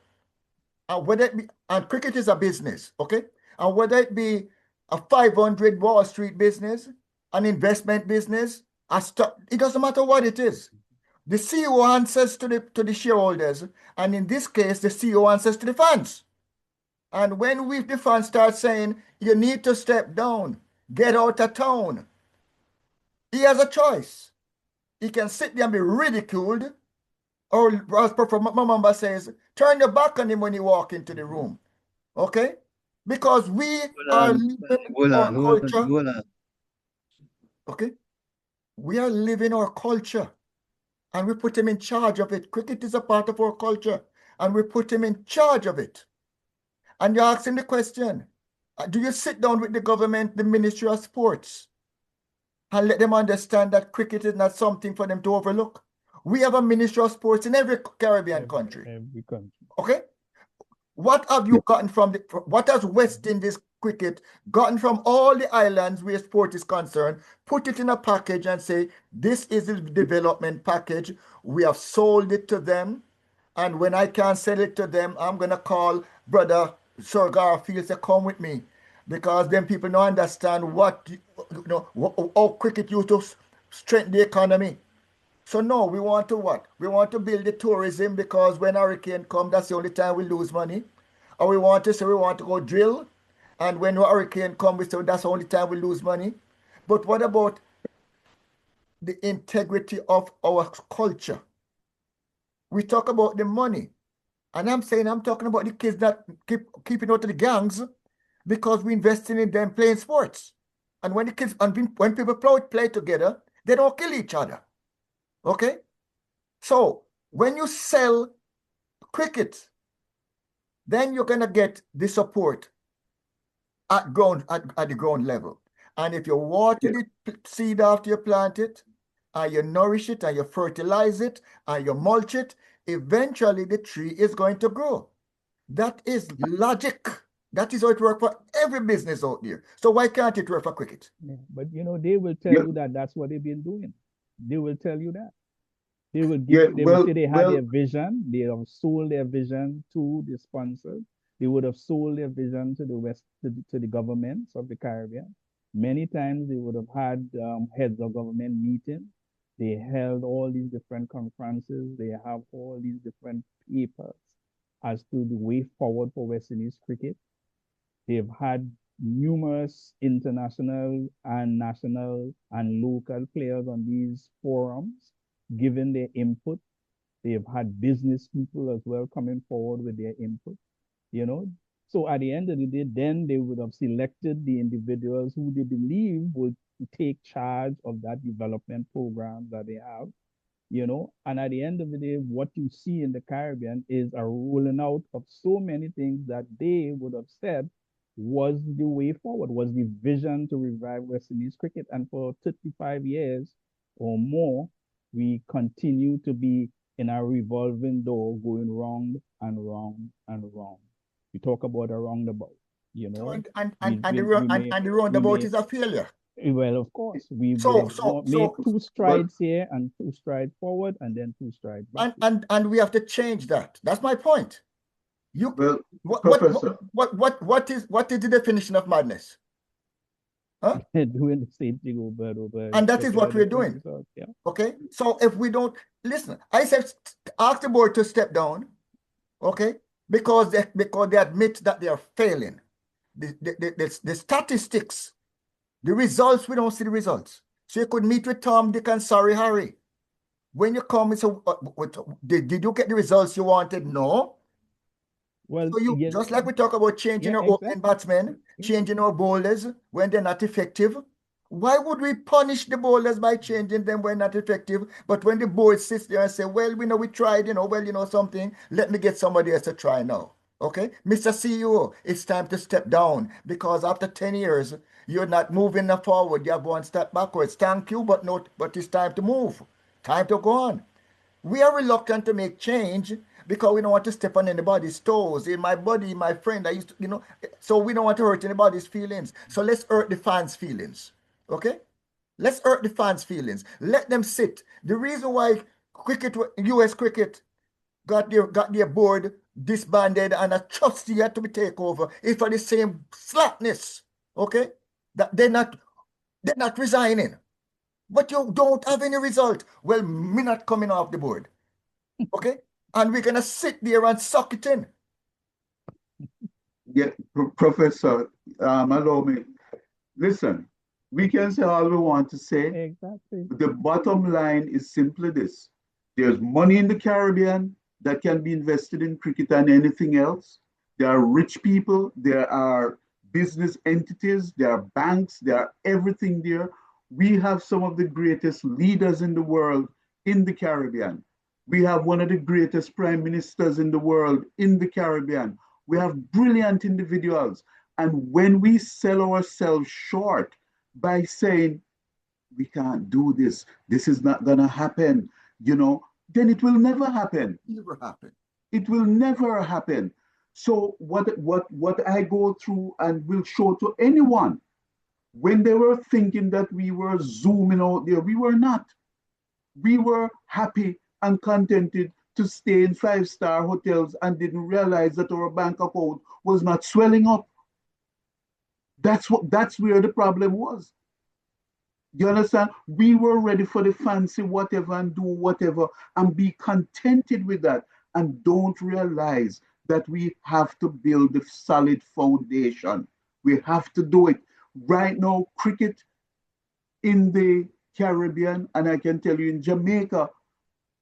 And cricket is a business, okay? And whether it be a 500 Wall Street business, an investment business, it doesn't matter what it is. The CEO answers to the shareholders, and in this case, the CEO answers to the fans. And when the fans start saying, you need to step down, get out of town, he has a choice. He can sit there and be ridiculed, or as Mamamba says, turn your back on him when you walk into the room. Okay? Because we are living our culture. Okay? We are living our culture. And we put him in charge of it. Cricket is a part of our culture. And we put him in charge of it. And you're asking the question, do you sit down with the government, the Ministry of Sports, and let them understand that cricket is not something for them to overlook. We have a Ministry of Sports in every Caribbean country. Every country. Okay? What have you gotten from what has West Indies cricket gotten from all the islands where sport is concerned? Put it in a package and say, this is the development package. We have sold it to them. And when I can't sell it to them, I'm going to call Brother Sir Garfield to come with me. Because then people don't understand what, how cricket used to strengthen the economy. So no, we want to what? We want to build the tourism because when hurricane come, that's the only time we lose money. Or we want to say we want to go drill, and when hurricane come, we say that's the only time we lose money. But what about the integrity of our culture? We talk about the money, and I'm talking about the kids that keeping out of the gangs because we investing in them playing sports. And when the kids when people play together, they don't kill each other. Okay? So when you sell cricket, then you're gonna get the support at the ground level. And if you water the seed after you plant it, and you nourish it, and you fertilize it, and you mulch it, eventually the tree is going to grow. That is logic. That is how it works for every business out there. So why can't it work for cricket? Yeah, but they will tell you that that's what they've been doing. They will tell you that. They will give. They will say they had their vision. They have sold their vision to the sponsors. They would have sold their vision to the governments of the Caribbean. Many times they would have had heads of government meetings. They held all these different conferences. They have all these different papers as to the way forward for West Indies cricket. They've had numerous international and national and local players on these forums giving their input. They've had business people as well coming forward with their input, So at the end of the day, then they would have selected the individuals who they believe would take charge of that development program that they have, And at the end of the day, what you see in the Caribbean is a rolling out of so many things that they would have said was the way forward, was the vision to revive West Indies cricket. And for 35 years or more, we continue to be in a revolving door going wrong and wrong and wrong. We talk about a roundabout, And the roundabout is a failure. Well, of course, we made 2 strides here and 2 strides forward and then 2 strides back. And we have to change that. That's my point. Professor, what is the definition of madness? Huh? Doing the same thing over. And that is what we're doing. Yeah. Okay. So if we don't listen, I said ask the board to step down. Okay, because they admit that they are failing. The statistics, the results, we don't see the results. So you could meet with Tom, Dick, and Sorry Harry. When you come, so did you get the results you wanted? No. Well, so just like we talk about changing our opening batsmen, changing our bowlers when they're not effective. Why would we punish the bowlers by changing them when not effective? But when the board sits there and say, well, we tried, something, let me get somebody else to try now. Okay, Mr. CEO, it's time to step down because after 10 years, you're not moving forward. You have one step backwards. Thank you, but it's time to move. Time to go on. We are reluctant to make change because we don't want to step on anybody's toes. In my body, my friend, I used to, so we don't want to hurt anybody's feelings. So let's hurt the fans' feelings. Okay? Let's hurt the fans' feelings. Let them sit. The reason why US cricket got their board disbanded and a trustee had to be taken over is for the same slackness. Okay? That they're not resigning. But you don't have any result. Well, me not coming off the board. Okay? And we're going to sit there and suck it in. Yeah, Professor, allow me. Listen, we can say all we want to say. Exactly. The bottom line is simply this. There's money in the Caribbean that can be invested in cricket and anything else. There are rich people. There are business entities. There are banks. There are everything there. We have some of the greatest leaders in the world in the Caribbean. We have one of the greatest prime ministers in the world in the Caribbean. We have brilliant individuals. And when we sell ourselves short by saying, we can't do this. This is not gonna happen, then it will never happen. Never happened. It will never happen. So what I go through and will show to anyone, when they were thinking that we were zooming out there, we were not. We were happy and contented to stay in five-star hotels and didn't realize that our bank account was not swelling up. That's where the problem was. You understand? We were ready for the fancy whatever and do whatever and be contented with that and don't realize that we have to build a solid foundation. We have to do it. Right now, cricket in the Caribbean, and I can tell you in Jamaica,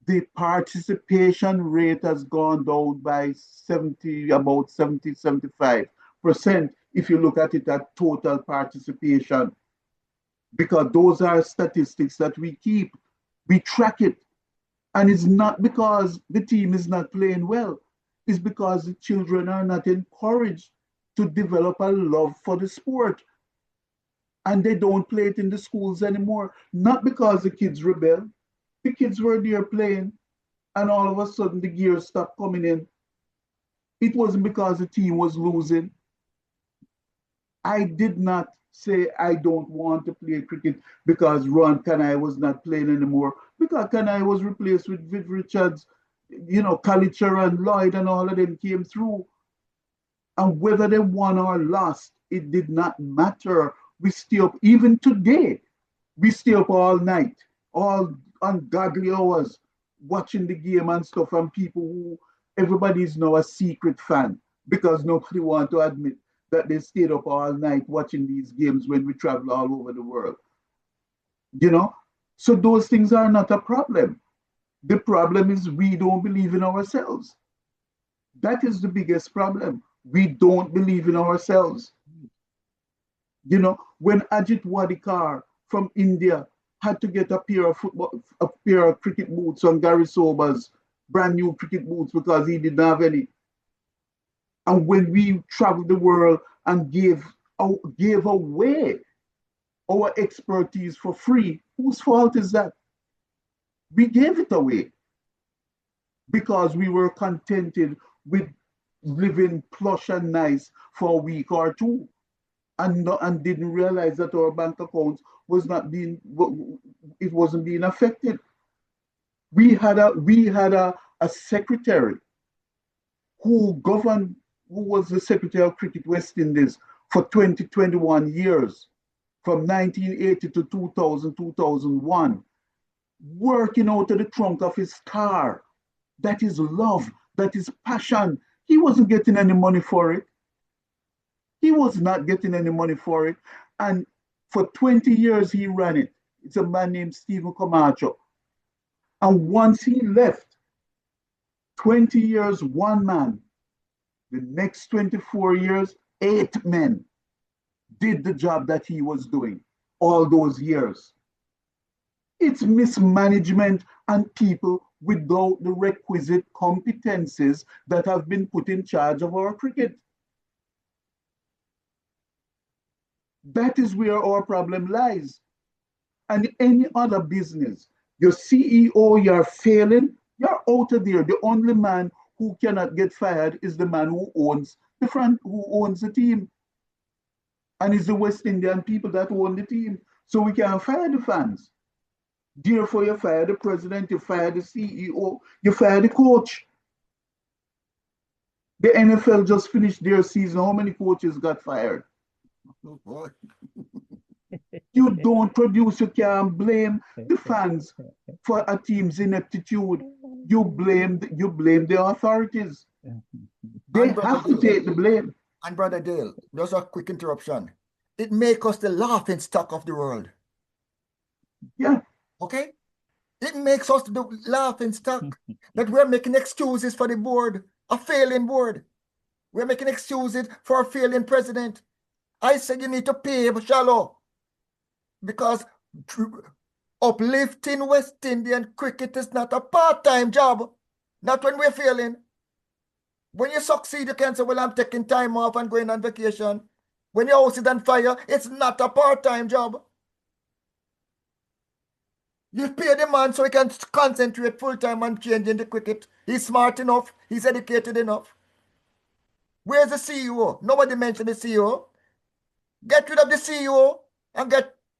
the participation rate has gone down by 75% if you look at it at total participation. Because those are statistics that we keep, we track it. And it's not because the team is not playing well, it's because the children are not encouraged to develop a love for the sport. And they don't play it in the schools anymore. Not because the kids rebel. The kids were there playing, and all of a sudden the gears stopped coming in. It wasn't because the team was losing. I did not say I don't want to play cricket because Ron Kanai was not playing anymore, because Kanai was replaced with Viv Richards, Kalicher and Lloyd and all of them came through. And whether they won or lost, it did not matter. We stay up, even today, we stay up all night, all ungodly hours, watching the game and stuff, and people who, everybody's now a secret fan because nobody want to admit that they stayed up all night watching these games when we travel all over the world. So those things are not a problem. The problem is we don't believe in ourselves. That is the biggest problem. We don't believe in ourselves. When Ajit Wadikar from India had to get a pair of cricket boots on Gary Sober's brand new cricket boots because he didn't have any. And when we traveled the world and gave away our expertise for free, whose fault is that? We gave it away because we were contented with living plush and nice for a week or two, and didn't realize that our bank accounts wasn't being affected. We had a secretary who was the Secretary of Cricket West Indies for 21 years, from 1980 to 2000, 2001, working out of the trunk of his car. That is love, that is passion. He wasn't getting any money for it. He was not getting any money for it. And for 20 years he ran it. It's a man named Stephen Camacho. And once he left, 20 years, one man. The next 24 years, 8 men did the job that he was doing all those years. It's mismanagement and people without the requisite competencies that have been put in charge of our cricket. That is where our problem lies. And any other business, your CEO, you're failing, you're out of there. The only man who cannot get fired is the man who owns the team. And it's the West Indian people that own the team. So we can't fire the fans. Therefore, you fire the president, you fire the CEO, you fire the coach. The NFL just finished their season. How many coaches got fired? Oh boy. You don't produce, you can't blame the fans for a team's ineptitude. You blame the authorities. They have to take the blame. And Brother Dale, just a quick interruption. It makes us the laughing stock of the world. Yeah. Okay? It makes us the laughing stock that we're making excuses for the board, a failing board. We're making excuses for a failing president. I said you need to pay shallow because uplifting West Indian cricket is not a part-time job. Not when we're failing. When you succeed, you can say, well, I'm taking time off and going on vacation. When your house is on fire, it's not a part-time job. You pay the man so he can concentrate full time on changing the cricket. He's smart enough. He's educated enough. Where's the CEO? Nobody mentioned the CEO. Get rid of the CEO and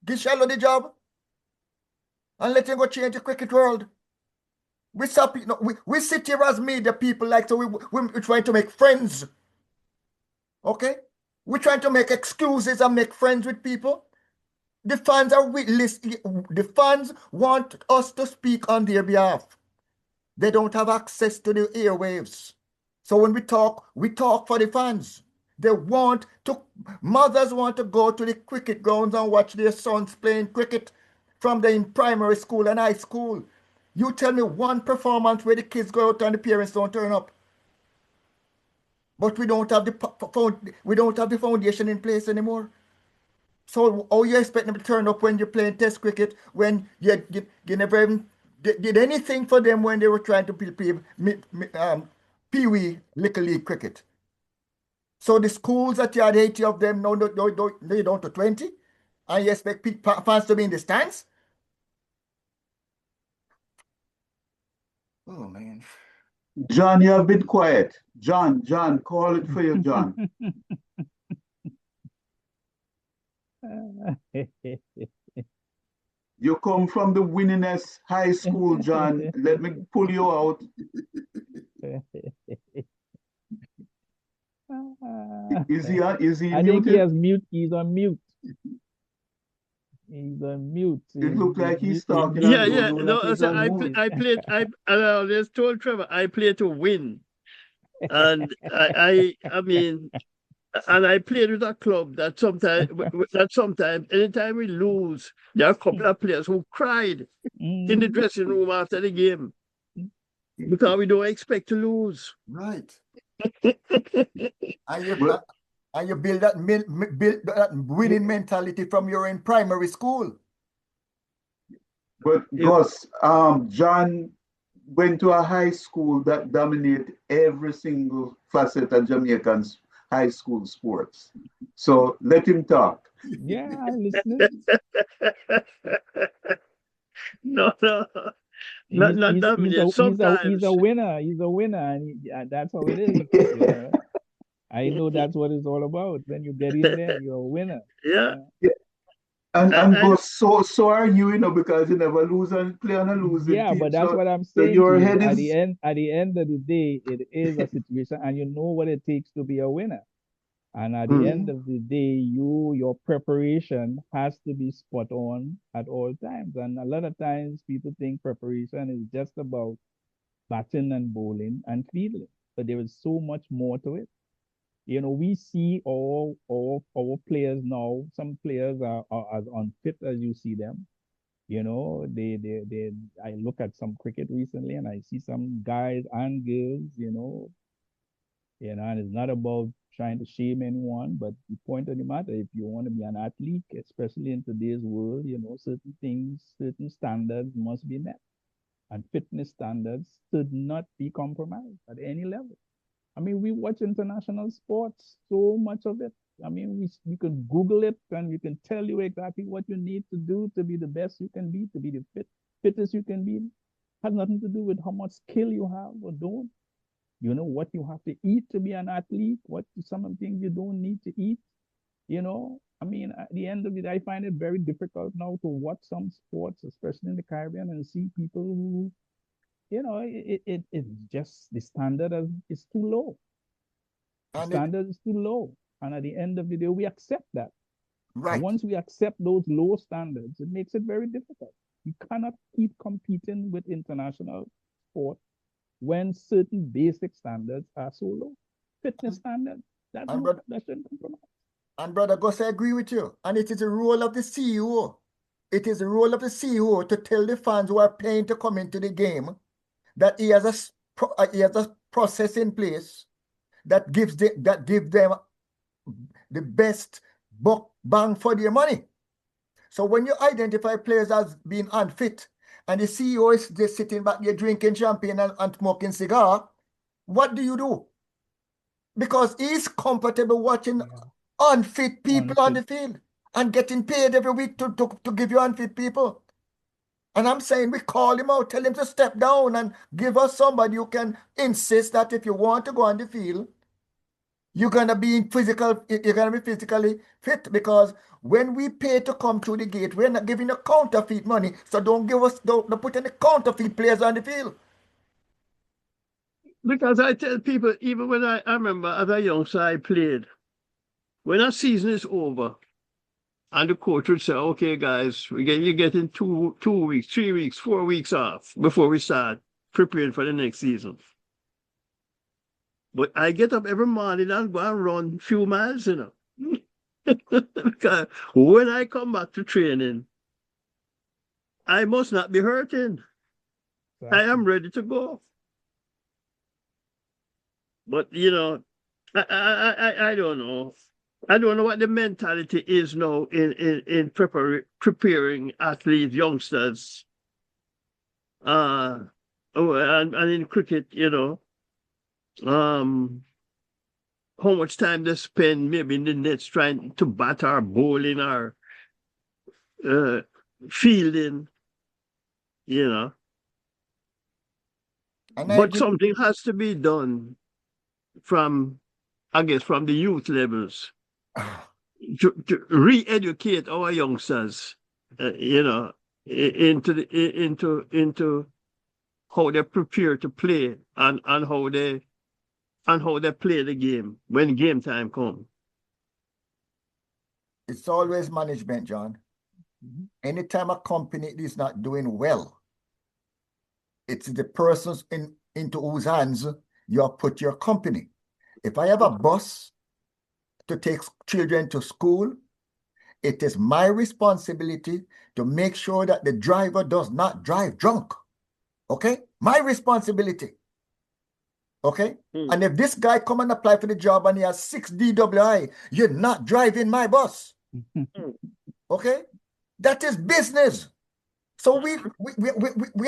give Shallow the job and let him go change the cricket world. We stop, we sit here as media people like so we're trying to make friends. Okay? We're trying to make excuses and make friends with people. The fans the fans want us to speak on their behalf. They don't have access to the airwaves. So when we talk for the fans. Mothers want to go to the cricket grounds and watch their sons playing cricket from in primary school and high school. You tell me one performance where the kids go out and the parents don't turn up. But we don't have the foundation in place anymore. So how you expect them to turn up when you're playing test cricket when you never even did anything for them when they were trying to play Pee-wee Little League cricket? So the schools that you had 80 of them, now they down to 20, and you expect fans to be in the stands? Oh, man. John, you have been quiet. John, call it for you, John. You come from the winningest high school, John. Let me pull you out. Is he I think he muted? has mute. He's on mute. He's on mute. It looks like he's talking. Yeah, and yeah. don't know No, that he's on mute. and I always told Trevor, I play to win. And I mean, and I played with a club that sometimes, anytime we lose, there are a couple of players who cried in the dressing room after the game because we don't expect to lose. Right. And you build that winning mentality from you're in primary school. But Gus, John went to a high school that dominated every single facet of Jamaican's high school sports. So let him talk. Yeah, I'm listening. No, not dominate. He's Sometimes a winner. He's a winner, and that's how it is. You know, I know that's what it's all about. When you get in there, you're a winner. yeah. And Gus, so are you, because you never lose and play on a losing Yeah, team. but that's So, what I'm so saying your to you. head At is the end of the day, it is a situation, and you know what it takes to be a winner. And at the Hmm. end of the day, your preparation has to be spot on at all times. And a lot of times people think preparation is just about batting and bowling and fielding, but there is so much more to it. You know, we see all players now. Some players are as unfit as you see them. You know, they I look at some cricket recently and I see some guys and girls, and it's not about trying to shame anyone, but the point of the matter, if you want to be an athlete, especially in today's world, certain things, certain standards must be met. And fitness standards should not be compromised at any level. I mean, we watch international sports, so much of it. I mean, we could Google it and we can tell you exactly what you need to do to be the best you can be, to be the fittest you can be. It has nothing to do with how much skill you have or don't. You know what you have to eat to be an athlete, what some of the things you don't need to eat. I mean, at the end of it, I find it very difficult now to watch some sports, especially in the Caribbean, and see people who, it's just the standard is too low. The And standard is too low. And at the end of the day, we accept that. right. Once we accept those low standards, it makes it very difficult. You cannot keep competing with international sport when certain basic standards are so low. Fitness standards, that shouldn't compromise. And Brother Gus, I agree with you. And it is the role of the CEO. It is the role of the CEO to tell the fans who are paying to come into the game that he has a process in place that give them the best bang for their money. So when you identify players as being unfit and the CEO is just sitting back there drinking champagne and smoking cigar, what do you do? Because he's comfortable watching unfit people on the field and getting paid every week to give you unfit people. And I'm saying we call him out, tell him to step down and give us somebody who can insist that if you want to go on the field, you're gonna be physically fit, because when we pay to come through the gate, we're not giving a counterfeit money. So don't put any counterfeit players on the field. Because I tell people, even when I remember as a youngster I played, when a season is over, and the coach would say, okay, guys, you're getting 2 weeks, 3 weeks, 4 weeks off before we start preparing for the next season. But I get up every morning and go and run a few miles, you know. Because when I come back to training, I must not be hurting. I am ready to go. But, you know, I don't know. I don't know what the mentality is now in preparing athletes, youngsters, and in cricket, you know, how much time they spend maybe in the nets trying to bat or bowling or fielding, you know. But something has to be done from, I guess, from the youth levels to re-educate our youngsters, you know, into how they prepare to play and how they play the game when game time comes. It's always management, John. Anytime a company is not doing well, it's the persons into whose hands you have put your company. If I have a bus to take children to school, it is my responsibility to make sure that the driver does not drive drunk. Okay? My responsibility. Okay? And if this guy come and apply for the job and he has 6 DWI, you're not driving my bus. Okay? That is business. So we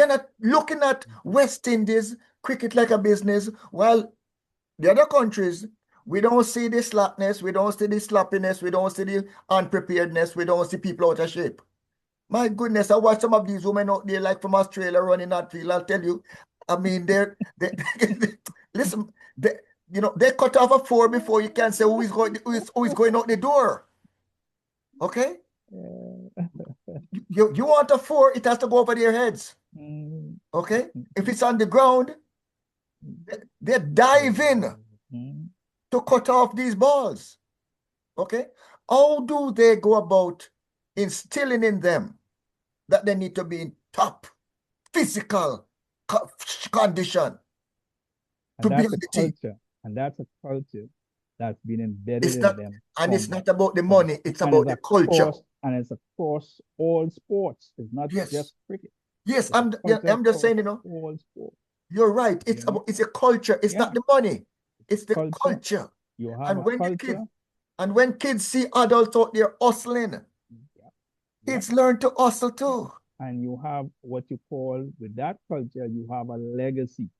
are not looking at West Indies cricket like a business, while the other countries, we don't see the slackness, we don't see the sloppiness, we don't see the unpreparedness, we don't see people out of shape. My goodness, I watch some of these women out there, like from Australia, running that field. I'll tell you, I mean, listen, they cut off a 4 before you can say who is going out the door. Okay? You want a 4, it has to go over their heads. Okay? If it's on the ground, they're diving to cut off these balls. Okay? How do they go about instilling in them that they need to be in top physical condition to be on the team? And that's a culture that's been embedded in them. And it's not about the money, it's about the culture. And it's across all sports. It's not just cricket. Yes, I'm just saying, you know, all sports. You're right. It's a culture. It's not the money. It's the culture. You have a culture. And when kids see adults out there hustling, kids learn to hustle too. And you have what you call, with that culture, you have a legacy.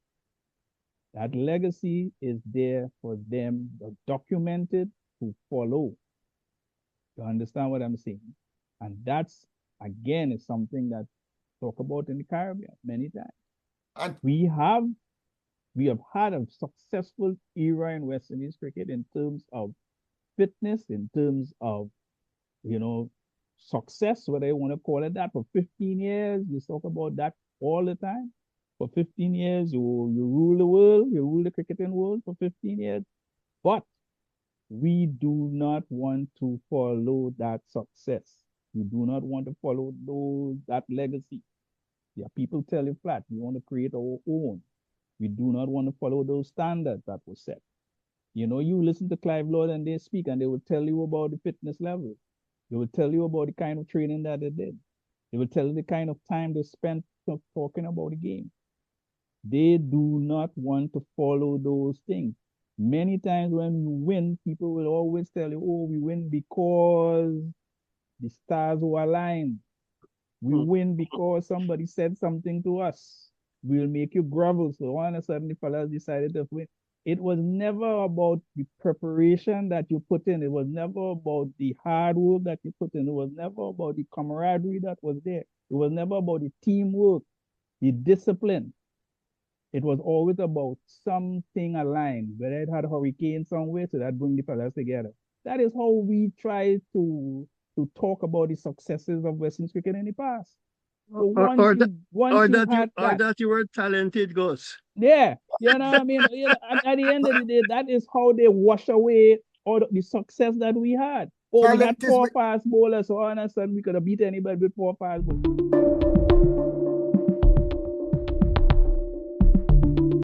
That legacy is there for them, documented, to follow. You understand what I'm saying? And that's, again, is something that talk about in the Caribbean many times. And we have had a successful era in West Indies cricket in terms of fitness, in terms of, you know, success, whether you want to call it that. For 15 years, you talk about that all the time. For 15 years, you rule the world, you rule the cricketing world for 15 years. But we do not want to follow that success. We do not want to follow that legacy. Yeah, people tell you flat, we want to create our own. We do not want to follow those standards that were set. You know, you listen to Clive Lord and they speak and they will tell you about the fitness level. They will tell you about the kind of training that they did. They will tell you the kind of time they spent talking about the game. They do not want to follow those things. Many times when you win, people will always tell you, oh, we win because the stars were aligned. We win because somebody said something to us. We'll make you grovel. So all of a sudden the fellas decided to win. It was never about the preparation that you put in. It was never about the hard work that you put in. It was never about the camaraderie that was there. It was never about the teamwork, the discipline. It was always about something aligned, whether it had a hurricane somewhere, so that bring the fellas together. That is how we try to talk about the successes of Western cricket in the past. So Or that, that you were talented, Gus. yeah, you know what I mean? You know, at the end of the day, that is how they wash away all the success that we had. Oh, we had Talent is 4 fast bowlers, so all of a sudden we could have beat anybody with 4 fast bowlers.